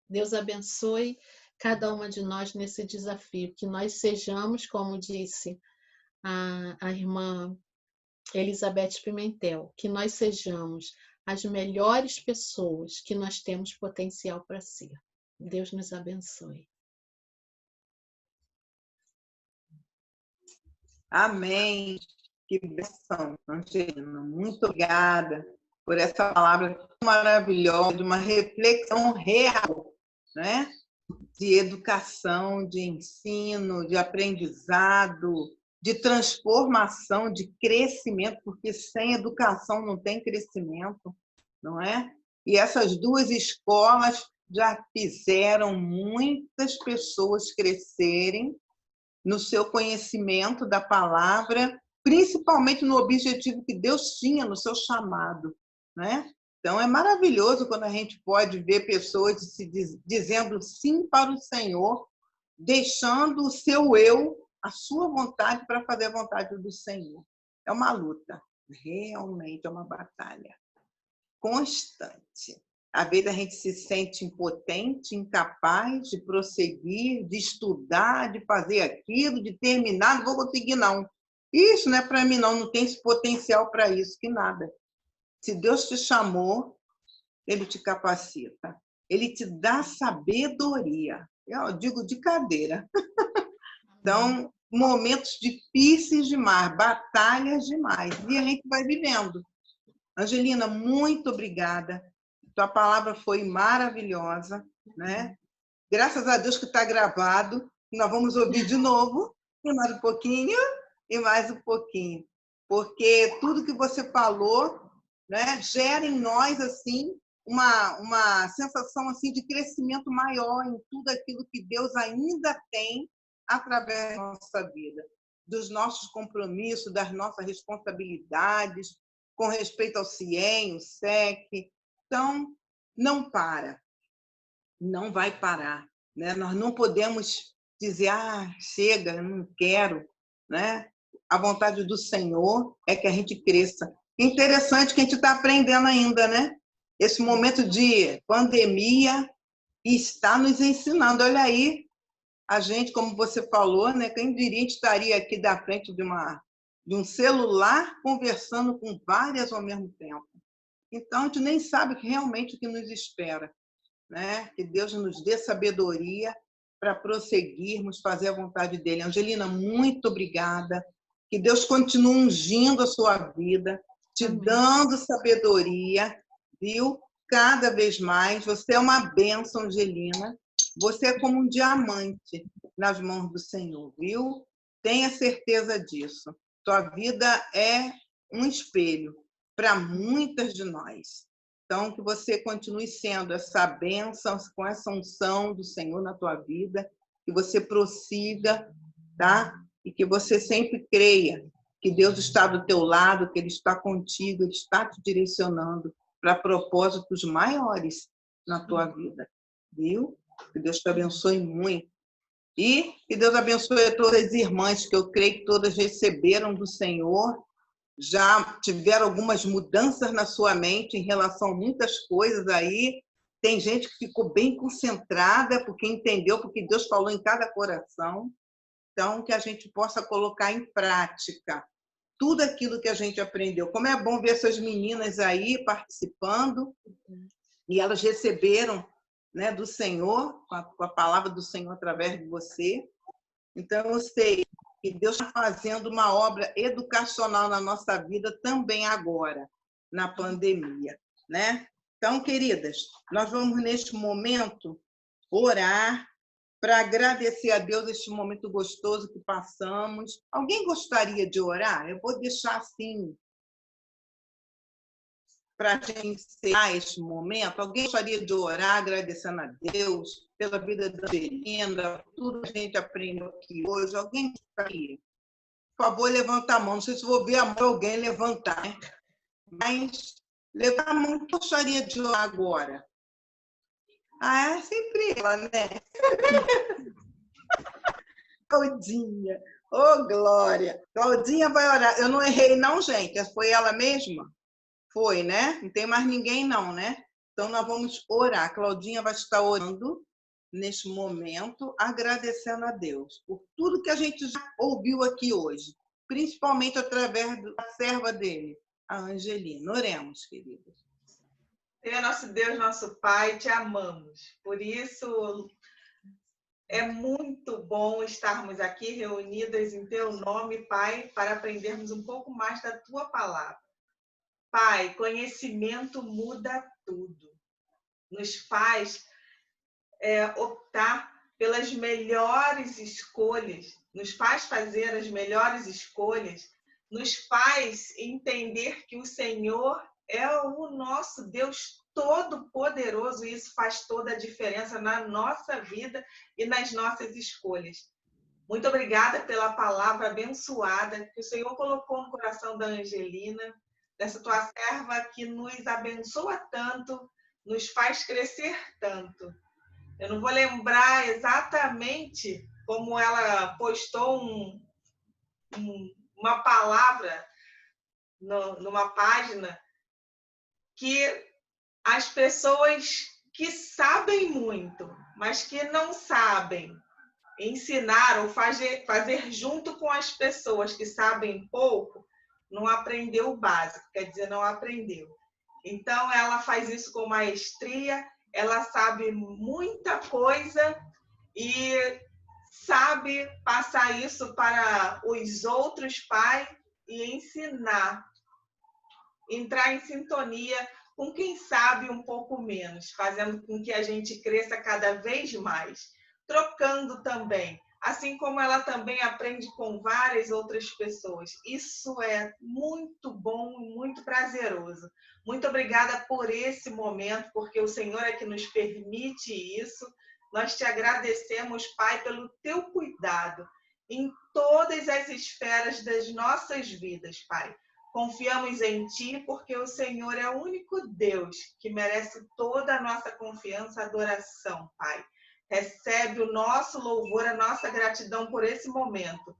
Deus abençoe cada uma de nós nesse desafio, que nós sejamos, como disse a irmã Elizabeth Pimentel, que nós sejamos as melhores pessoas que nós temos potencial para ser. Deus nos abençoe. Amém. Que bênção, Angelina. Muito obrigada por essa palavra tão maravilhosa, de uma reflexão real, né? De educação, de ensino, de aprendizado, de transformação, de crescimento, porque sem educação não tem crescimento, não é? E essas duas escolas já fizeram muitas pessoas crescerem no seu conhecimento da palavra, principalmente no objetivo que Deus tinha no seu chamado, né? Então, é maravilhoso quando a gente pode ver pessoas se dizendo sim para o Senhor, deixando o seu eu, a sua vontade, para fazer a vontade do Senhor. É uma luta, realmente é uma batalha constante. Às vezes a gente se sente impotente, incapaz de prosseguir, de estudar, de fazer aquilo, de terminar, não vou conseguir, não. Isso não é para mim, não tem esse potencial para isso, que nada. Se Deus te chamou, Ele te capacita. Ele te dá sabedoria. Eu digo de cadeira. Então, momentos difíceis demais, batalhas demais. E a gente vai vivendo. Angelina, muito obrigada. Tua palavra foi maravilhosa, né? Graças a Deus que está gravado. Nós vamos ouvir de novo, e mais um pouquinho, e mais um pouquinho. porque tudo que você falou, né, gera em nós assim uma sensação assim de crescimento maior em tudo aquilo que Deus ainda tem através da nossa vida, dos nossos compromissos, das nossas responsabilidades com respeito ao CIEM, o SEC. Então, não para, não vai parar, né? Nós não podemos dizer, chega, eu não quero, né? A vontade do Senhor é que a gente cresça. Interessante que a gente está aprendendo ainda, né? Esse momento de pandemia está nos ensinando. Olha aí, a gente, como você falou, né? Quem diria, a gente estaria aqui da frente de um celular conversando com várias ao mesmo tempo. Então, a gente nem sabe realmente o que nos espera, né? Que Deus nos dê sabedoria para prosseguirmos, fazer a vontade dele. Angelina, muito obrigada. Que Deus continue ungindo a sua vida, te dando sabedoria, viu? Cada vez mais. Você é uma bênção, Angelina. Você é como um diamante nas mãos do Senhor, viu? Tenha certeza disso. Tua vida é um espelho para muitas de nós. Então, que você continue sendo essa bênção, com essa unção do Senhor na tua vida, que você prossiga, tá? E que você sempre creia que Deus está do teu lado, que Ele está contigo, Ele está te direcionando para propósitos maiores na tua vida, viu? Que Deus te abençoe muito. E que Deus abençoe todas as irmãs, que eu creio que todas receberam do Senhor, já tiveram algumas mudanças na sua mente em relação a muitas coisas aí. Tem gente que ficou bem concentrada, porque entendeu, porque Deus falou em cada coração. Então, que a gente possa colocar em prática tudo aquilo que a gente aprendeu. Como é bom ver essas meninas aí participando, e elas receberam, né, do Senhor, com a palavra do Senhor através de você. Então, eu sei que Deus está fazendo uma obra educacional na nossa vida também agora, na pandemia, né? Então, queridas, nós vamos, neste momento, orar para agradecer a Deus este momento gostoso que passamos. Alguém gostaria de orar? Eu vou deixar assim, para a gente encerrar este momento. Alguém gostaria de orar, agradecendo a Deus pela vida da Angelina, tudo que a gente aprendeu aqui hoje? Alguém gostaria? Por favor, levanta a mão. Não sei se vou ver a mão de alguém levantar, né? Mas levanta a mão. Quem gostaria de orar agora? É sempre ela, né? Claudinha. Ô, Glória. Claudinha vai orar. Eu não errei, não, gente. Foi ela mesma? Foi, né? Não tem mais ninguém, não, né? Então, nós vamos orar. Claudinha vai estar orando neste momento, agradecendo a Deus por tudo que a gente já ouviu aqui hoje, principalmente através da serva dele, a Angelina. Oremos, queridas. Senhor, nosso Deus, nosso Pai, te amamos. Por isso, é muito bom estarmos aqui reunidas em teu nome, Pai, para aprendermos um pouco mais da tua palavra. Pai, conhecimento muda tudo. Nos faz optar pelas melhores escolhas, nos faz fazer as melhores escolhas, nos faz entender que o Senhor é o nosso Deus Todo-Poderoso, e isso faz toda a diferença na nossa vida e nas nossas escolhas. Muito obrigada pela palavra abençoada que o Senhor colocou no coração da Angelina, dessa tua serva que nos abençoa tanto, nos faz crescer tanto. Eu não vou lembrar exatamente como ela postou uma palavra numa página, que as pessoas que sabem muito, mas que não sabem ensinar ou fazer junto com as pessoas que sabem pouco, não aprendeu o básico, quer dizer, não aprendeu. Então, ela faz isso com maestria, ela sabe muita coisa e sabe passar isso para os outros pais e ensinar, entrar em sintonia com quem sabe um pouco menos, fazendo com que a gente cresça cada vez mais, trocando também assim como ela também aprende com várias outras pessoas. Isso é muito bom e muito prazeroso. Muito obrigada por esse momento, porque o Senhor é que nos permite isso. Nós te agradecemos, Pai, pelo teu cuidado em todas as esferas das nossas vidas, Pai. Confiamos em Ti, porque o Senhor é o único Deus que merece toda a nossa confiança e adoração, Pai. Recebe o nosso louvor, a nossa gratidão por esse momento.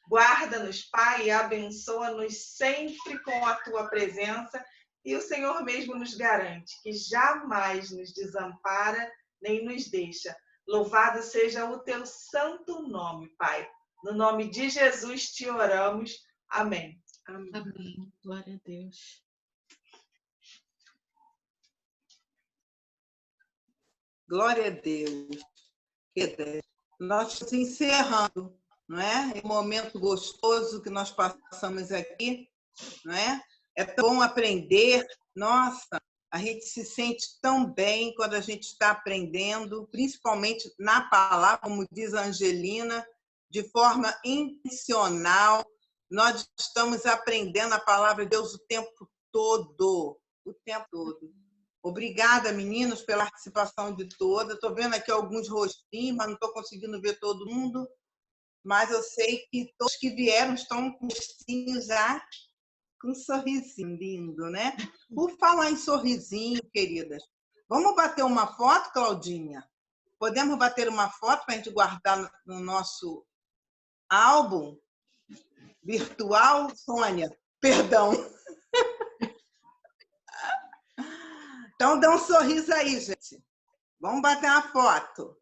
Guarda-nos, Pai, e abençoa-nos sempre com a Tua presença. E o Senhor mesmo nos garante que jamais nos desampara nem nos deixa. Louvado seja o Teu santo nome, Pai. No nome de Jesus te oramos. Amém. Amém. Amém. Glória a Deus. Glória a Deus. Nós estamos encerrando, não é? Um momento gostoso que nós passamos aqui, não é? É tão bom aprender. Nossa, a gente se sente tão bem quando a gente está aprendendo, principalmente na palavra, como diz a Angelina, de forma intencional. Nós estamos aprendendo a palavra de Deus o tempo todo. O tempo todo. Obrigada, meninos, pela participação de todas. Estou vendo aqui alguns rostinhos, mas não estou conseguindo ver todo mundo. Mas eu sei que todos que vieram estão com rostinhos já com um sorrisinho lindo, né? Por falar em sorrisinho, queridas, vamos bater uma foto, Claudinha? Podemos bater uma foto para a gente guardar no nosso álbum virtual, Sônia? Perdão. Então, dá um sorriso aí, gente. Vamos bater uma foto.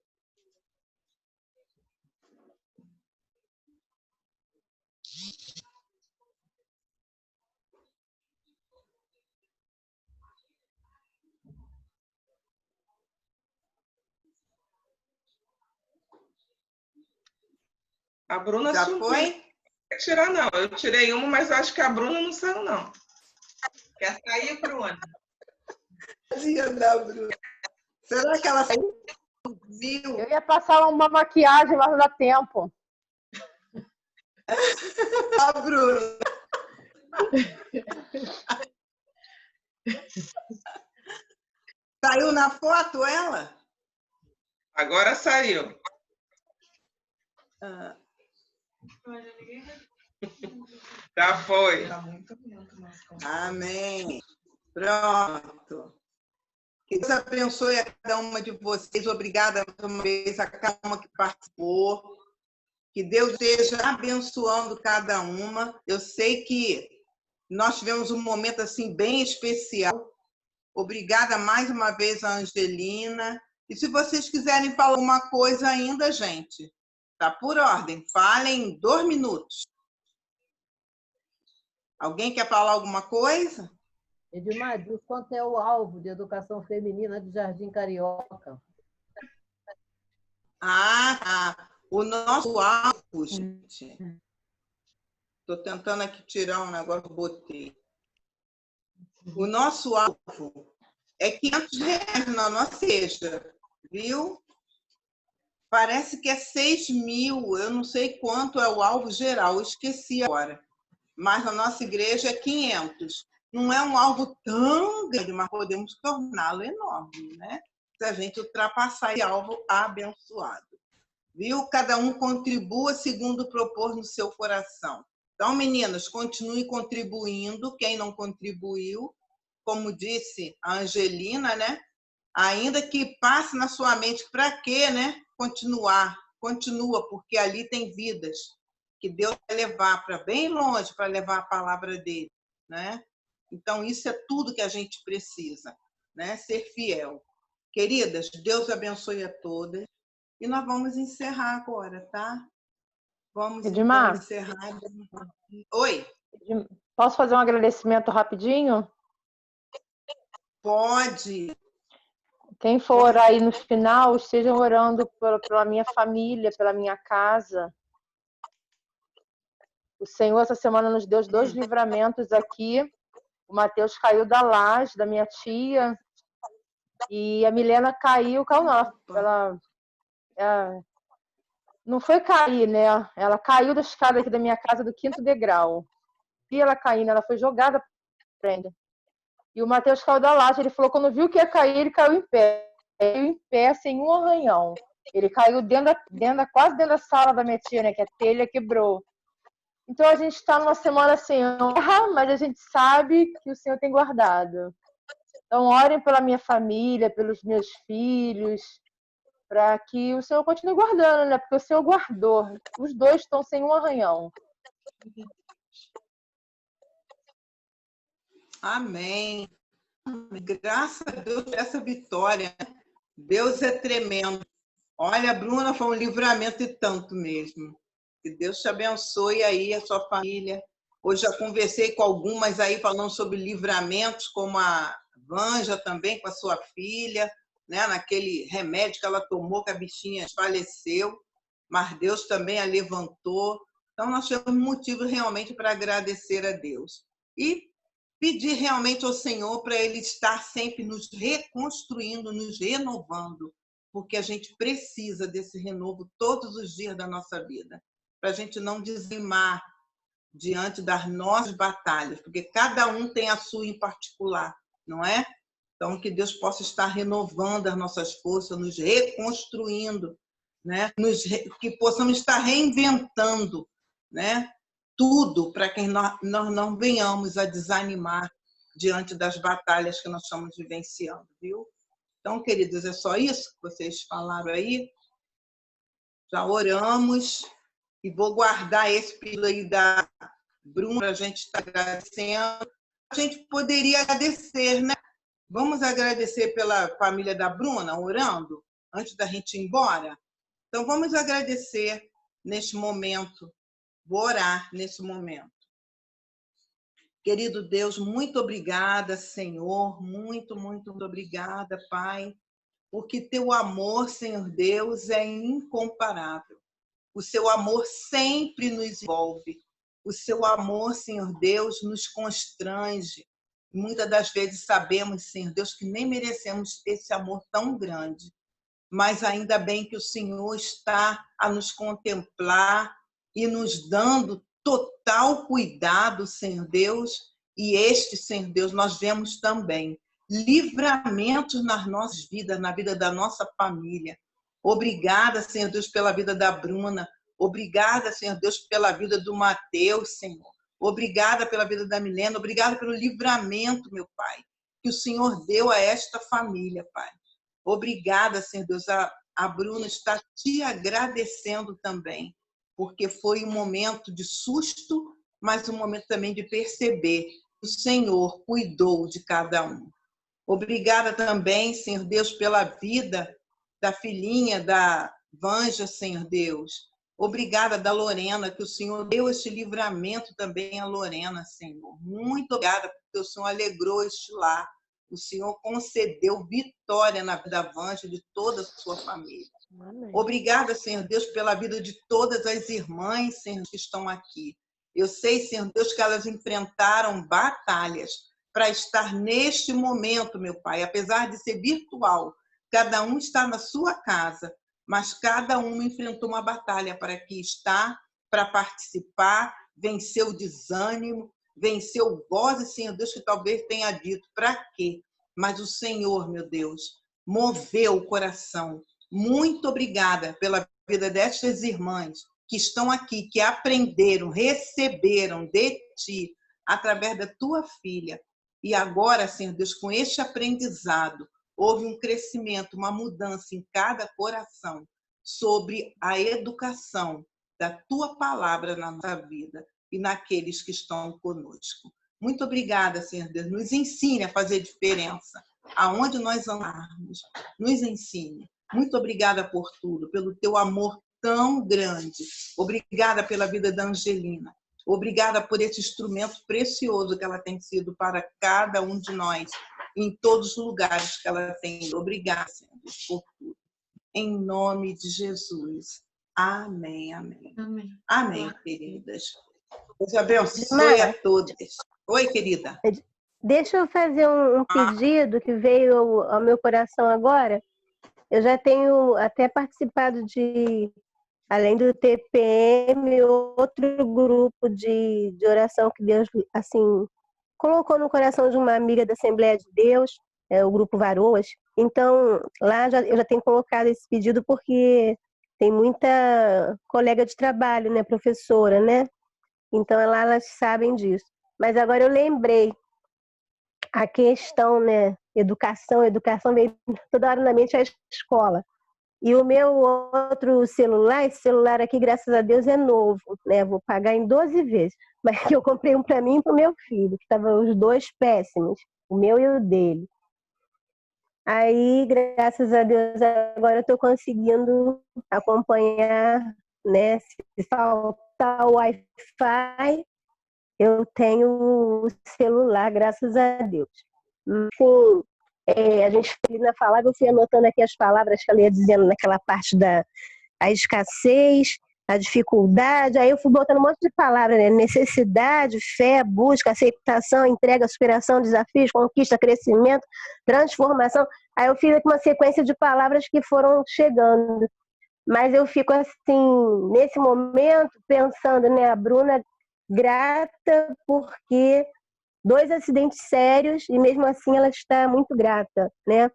A Bruna já sumiu. foi? Não quer tirar, não. Eu tirei uma, mas acho que a Bruna não saiu, não. Quer sair, Bruna? Tadinha da Bruna. Será que ela saiu? Eu ia passar uma maquiagem, mas não dá tempo. A Bruna. Saiu na foto ela? Agora saiu. Já foi. Amém. Pronto. Que Deus abençoe a cada uma de vocês. Obrigada mais uma vez a cada uma que participou. Que Deus esteja abençoando cada uma. Eu sei que nós tivemos um momento assim bem especial. Obrigada mais uma vez a Angelina. E se vocês quiserem falar alguma coisa ainda, gente, tá por ordem. Falem em 2 minutos. Alguém quer falar alguma coisa? Edmar, diz quanto é o alvo de educação feminina de Jardim Carioca. Tá. O nosso alvo, gente. Estou tentando aqui tirar um negócio que eu botei. O nosso alvo é R$500 na nossa igreja, viu? Parece que é 6.000, eu não sei quanto é o alvo geral, eu esqueci agora. Mas na nossa igreja é 500. Não é um alvo tão grande, mas podemos torná-lo enorme, né? Se a gente ultrapassar esse alvo abençoado. Viu? Cada um contribua segundo propor no seu coração. Então, meninas, continue contribuindo. Quem não contribuiu, como disse a Angelina, né? Ainda que passe na sua mente, para quê, né? Continuar. Continua, porque ali tem vidas que Deus vai levar para bem longe para levar a palavra dele, né? Então, isso é tudo que a gente precisa, né? Ser fiel. Queridas, Deus abençoe a todas. E nós vamos encerrar agora, tá? Vamos Edmar, então encerrar. Oi? Posso fazer um agradecimento rapidinho? Pode. Quem for aí no final, estejam orando pela minha família, pela minha casa. O Senhor, essa semana, nos deu 2 livramentos aqui. O Matheus caiu da laje, da minha tia. E a Milena caiu não. não foi cair, né? Ela caiu da escada aqui da minha casa do 5º degrau. Vi ela caindo, ela foi jogada para frente. E o Matheus caiu da laje, ele falou, quando viu que ia cair, ele caiu em pé. Caiu em pé, sem um arranhão. Ele caiu quase dentro da sala da minha tia, né? Que a telha quebrou. Então a gente está numa semana sem honra, mas a gente sabe que o Senhor tem guardado. Então orem pela minha família, pelos meus filhos, para que o Senhor continue guardando, né? Porque o Senhor guardou. Os dois estão sem um arranhão. Amém. Graças a Deus por essa vitória. Deus é tremendo. Olha, Bruna, foi um livramento e tanto mesmo. Que Deus te abençoe aí, a sua família. Hoje já conversei com algumas aí falando sobre livramentos, como a Vanja também, com a sua filha, né? Naquele remédio que ela tomou, que a bichinha faleceu, mas Deus também a levantou. Então, nós temos motivos realmente para agradecer a Deus. E pedir realmente ao Senhor para Ele estar sempre nos reconstruindo, nos renovando, porque a gente precisa desse renovo todos os dias da nossa vida, para a gente não desanimar diante das nossas batalhas, porque cada um tem a sua em particular, não é? Então, que Deus possa estar renovando as nossas forças, nos reconstruindo, né? Que possamos estar reinventando, né? Tudo para que nós não venhamos a desanimar diante das batalhas que nós estamos vivenciando, viu? Então, queridos, é só isso que vocês falaram aí? Já oramos e vou guardar esse pedido aí da Bruna para a gente estar agradecendo. A gente poderia agradecer, né? Vamos agradecer pela família da Bruna, orando, antes da gente ir embora? Então, vamos agradecer neste momento. Vou orar nesse momento. Querido Deus, muito obrigada, Senhor, muito, muito obrigada, Pai, porque teu amor, Senhor Deus, é incomparável. O seu amor sempre nos envolve. O seu amor, Senhor Deus, nos constrange. Muitas das vezes sabemos, Senhor Deus, que nem merecemos esse amor tão grande, mas ainda bem que o Senhor está a nos contemplar e nos dando total cuidado, Senhor Deus, e este, Senhor Deus, nós vemos também livramentos nas nossas vidas, na vida da nossa família. Obrigada, Senhor Deus, pela vida da Bruna. Obrigada, Senhor Deus, pela vida do Matheus, Senhor. Obrigada pela vida da Milena. Obrigada pelo livramento, meu Pai, que o Senhor deu a esta família, Pai. Obrigada, Senhor Deus. A Bruna está te agradecendo também, porque foi um momento de susto, mas um momento também de perceber que o Senhor cuidou de cada um. Obrigada também, Senhor Deus, pela vida da filhinha da Vanja, Senhor Deus. Obrigada da Lorena, que o Senhor deu este livramento também a Lorena, Senhor. Muito obrigada, porque o Senhor alegrou este lar. O Senhor concedeu vitória na vida da Vanja e de toda a sua família. Amém. Obrigada, Senhor Deus, pela vida de todas as irmãs, Senhor, que estão aqui. Eu sei, Senhor Deus, que elas enfrentaram batalhas para estar neste momento, meu Pai. Apesar de ser virtual, cada um está na sua casa, mas cada um enfrentou uma batalha para aqui estar, para participar, vencer o desânimo, venceu vozes, Senhor Deus, que talvez tenha dito, para quê? Mas o Senhor, meu Deus, moveu o coração. Muito obrigada pela vida destas irmãs que estão aqui, que aprenderam, receberam de Ti, através da Tua filha. E agora, Senhor Deus, com este aprendizado, houve um crescimento, uma mudança em cada coração sobre a educação da Tua palavra na nossa vida e naqueles que estão conosco. Muito obrigada, Senhor Deus. Nos ensine a fazer diferença. Aonde nós andarmos, nos ensine. Muito obrigada por tudo, pelo Teu amor tão grande. Obrigada pela vida da Angelina. Obrigada por esse instrumento precioso que ela tem sido para cada um de nós, em todos os lugares que ela tem. Obrigada, Senhor Deus, por tudo. Em nome de Jesus. Amém, amém. Amém, amém, queridas. Deus abençoe a todas. Oi, querida. Deixa eu fazer um pedido que veio ao meu coração agora. Eu já tenho até participado de além do TPM, outro grupo de oração que Deus, assim, colocou no coração de uma amiga da Assembleia de Deus, o grupo Varoas. Então, lá eu já tenho colocado esse pedido porque tem muita colega de trabalho, né, professora, né? Então, lá elas sabem disso. Mas agora eu lembrei a questão, né, educação veio toda hora na mente a escola. E o meu outro celular, esse celular aqui, graças a Deus, é novo, né? Vou pagar em 12 vezes. Mas eu comprei um para mim e para o meu filho, que estavam os dois péssimos, o meu e o dele. Aí, graças a Deus, agora eu estou conseguindo acompanhar, né? Se faltar o Wi-Fi, eu tenho o celular, graças a Deus. Sim, a gente falava, eu fui anotando aqui as palavras que ela ia dizendo naquela parte da escassez, a dificuldade, aí eu fui botando um monte de palavras, né? Necessidade, fé, busca, aceitação, entrega, superação, desafios, conquista, crescimento, transformação. Aí eu fiz aqui uma sequência de palavras que foram chegando. Mas eu fico assim, nesse momento, pensando, né, a Bruna grata porque 2 acidentes sérios e mesmo assim ela está muito grata, né?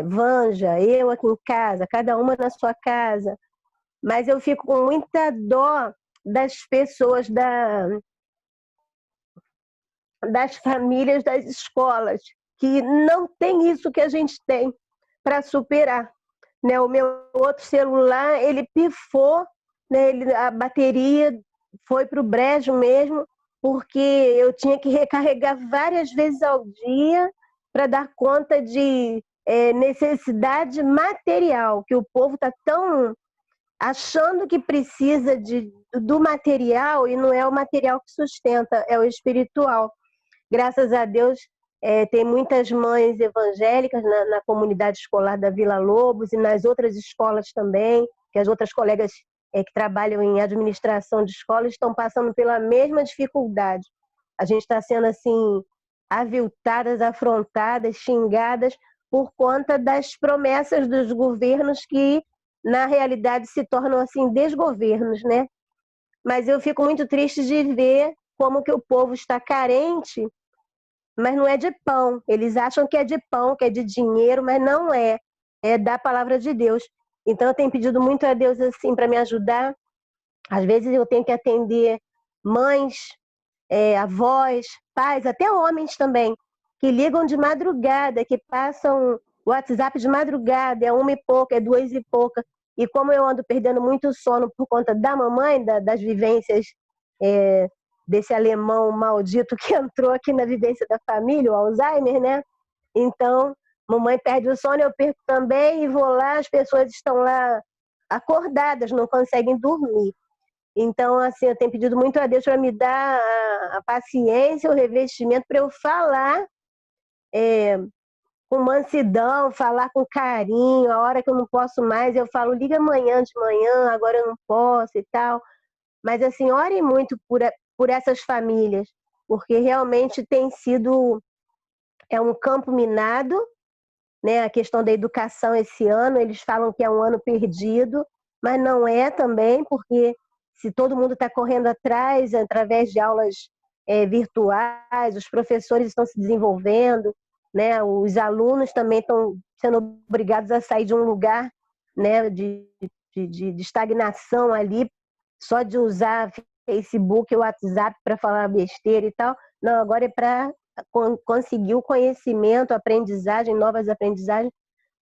Vanja, eu aqui em casa, cada uma na sua casa. Mas eu fico com muita dó das pessoas, das famílias, das escolas, que não tem isso que a gente tem para superar. Né? O meu outro celular, ele pifou, né? A bateria foi para o brejo mesmo, porque eu tinha que recarregar várias vezes ao dia para dar conta de necessidade material, que o povo está tão achando que precisa do material e não é o material que sustenta, é o espiritual. Graças a Deus, tem muitas mães evangélicas na comunidade escolar da Vila Lobos e nas outras escolas também, que as outras colegas que trabalham em administração de escolas estão passando pela mesma dificuldade. A gente está sendo assim aviltadas, afrontadas, xingadas por conta das promessas dos governos que na realidade se tornam assim desgovernos, né? Mas eu fico muito triste de ver como que o povo está carente, mas não é de pão. Eles acham que é de pão, que é de dinheiro, mas não é. É da palavra de Deus. Então eu tenho pedido muito a Deus assim para me ajudar. Às vezes eu tenho que atender mães, avós, pais, até homens também, que ligam de madrugada, que passam o WhatsApp de madrugada, é 1 e pouca, é 2 e pouca. E como eu ando perdendo muito sono por conta da mamãe, das vivências desse alemão maldito que entrou aqui na vivência da família, o Alzheimer, né? Então, mamãe perde o sono, eu perco também, e vou lá, as pessoas estão lá acordadas, não conseguem dormir. Então, assim, eu tenho pedido muito a Deus para me dar a paciência, o revestimento para eu falar com mansidão, falar com carinho. A hora que eu não posso mais, eu falo, liga amanhã de manhã, agora eu não posso e tal. Mas, assim, orem muito por essas famílias, porque realmente tem sido um campo minado, né? A questão da educação esse ano, eles falam que é um ano perdido, mas não é também, porque se todo mundo está correndo atrás, através de aulas virtuais, os professores estão se desenvolvendo, né? Os alunos também estão sendo obrigados a sair de um lugar, né, de estagnação ali, só de usar Facebook e WhatsApp para falar besteira e tal. Não, agora é para conseguir o conhecimento, aprendizagem, novas aprendizagens.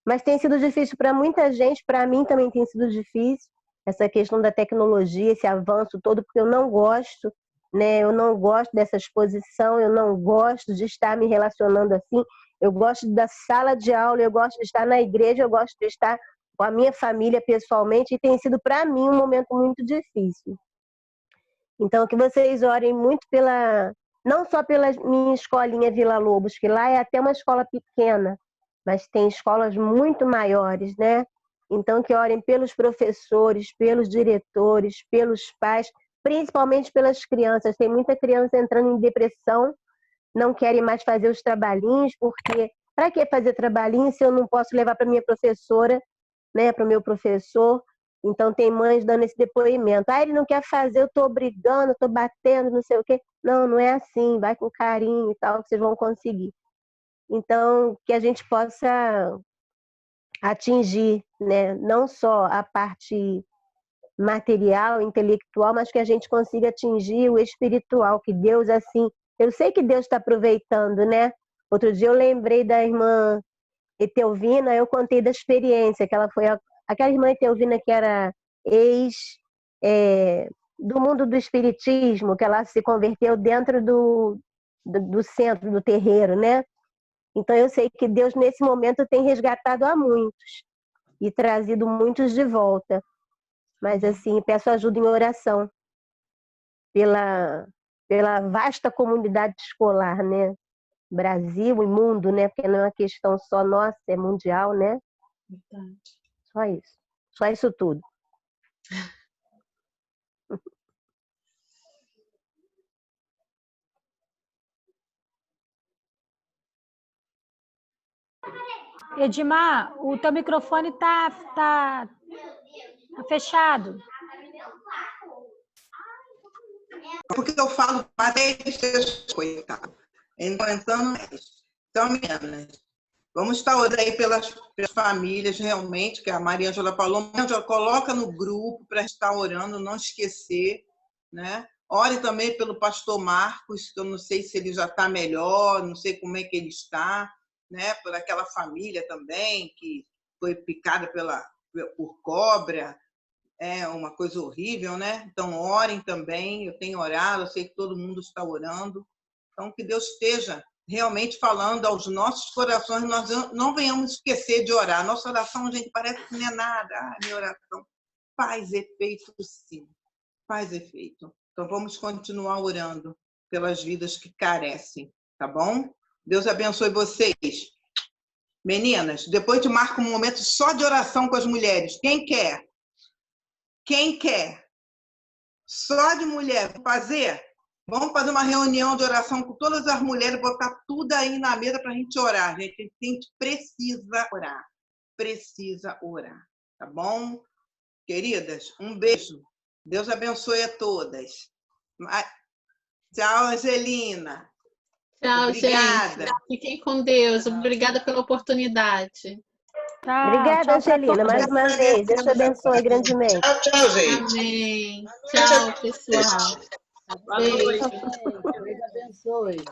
Mas tem sido difícil para muita gente, para mim também tem sido difícil, essa questão da tecnologia, esse avanço todo, porque eu não gosto, né? Eu não gosto dessa exposição, eu não gosto de estar me relacionando assim. Eu gosto da sala de aula, eu gosto de estar na igreja, eu gosto de estar com a minha família pessoalmente, e tem sido para mim um momento muito difícil. Então, que vocês orem muito não só pela minha escolinha Vila Lobos, que lá é até uma escola pequena, mas tem escolas muito maiores, né? Então, que orem pelos professores, pelos diretores, pelos pais, principalmente pelas crianças. Tem muita criança entrando em depressão, não querem mais fazer os trabalhinhos, porque para que fazer trabalhinho se eu não posso levar para minha professora, né, para o meu professor, Então, tem mães dando esse depoimento. Ah, ele não quer fazer, eu estou obrigando, estou batendo, não sei o quê. Não, não é assim, vai com carinho e tal, que vocês vão conseguir. Então, que a gente possa atingir, né, não só a parte material, intelectual, mas que a gente consiga atingir o espiritual, que Deus, assim... Eu sei que Deus está aproveitando, né? Outro dia eu lembrei da irmã Etelvina, eu contei da experiência, que ela foi... Aquela irmã Etelvina que era do mundo do espiritismo, que ela se converteu dentro do centro, do terreiro, né? Então eu sei que Deus nesse momento tem resgatado a muitos e trazido muitos de volta. Mas assim, peço ajuda em oração pela vasta comunidade escolar, né? Brasil e mundo, né? Porque não é uma questão só nossa, é mundial, né? Verdade. Só isso. Só isso tudo. Edmar, o teu microfone tá fechado. Porque eu falo até coitado. Então, meninas, vamos estar orando aí pelas famílias, realmente, que a Maria Ângela falou. Maria Ângela, coloca no grupo para estar orando, não esquecer, né? Ore também pelo pastor Marcos, que eu não sei se ele já está melhor, não sei como é que ele está, né? Por aquela família também, que foi picada por cobra. É uma coisa horrível, né? Então, orem também. Eu tenho orado, eu sei que todo mundo está orando. Então, que Deus esteja realmente falando aos nossos corações, nós não venhamos esquecer de orar. Nossa oração, gente, parece que não é nada. Ah, minha oração faz efeito, sim. Faz efeito. Então, vamos continuar orando pelas vidas que carecem, tá bom? Deus abençoe vocês. Meninas, depois te marco um momento só de oração com as mulheres. Quem quer? Quem quer? Só de mulher. Fazer? Vamos fazer uma reunião de oração com todas as mulheres, botar tudo aí na mesa para a gente orar, gente. A gente precisa orar. Precisa orar. Tá bom? Queridas, um beijo. Deus abençoe a todas. Tchau, Angelina. Tchau, obrigada. Gente. Fiquem com Deus. Obrigada pela oportunidade. Tchau, obrigada, Angelina, mais uma vez. Deus te abençoe grandemente. Tchau, gente. Amém. Tchau, pessoal. Boa noite. Deus abençoe.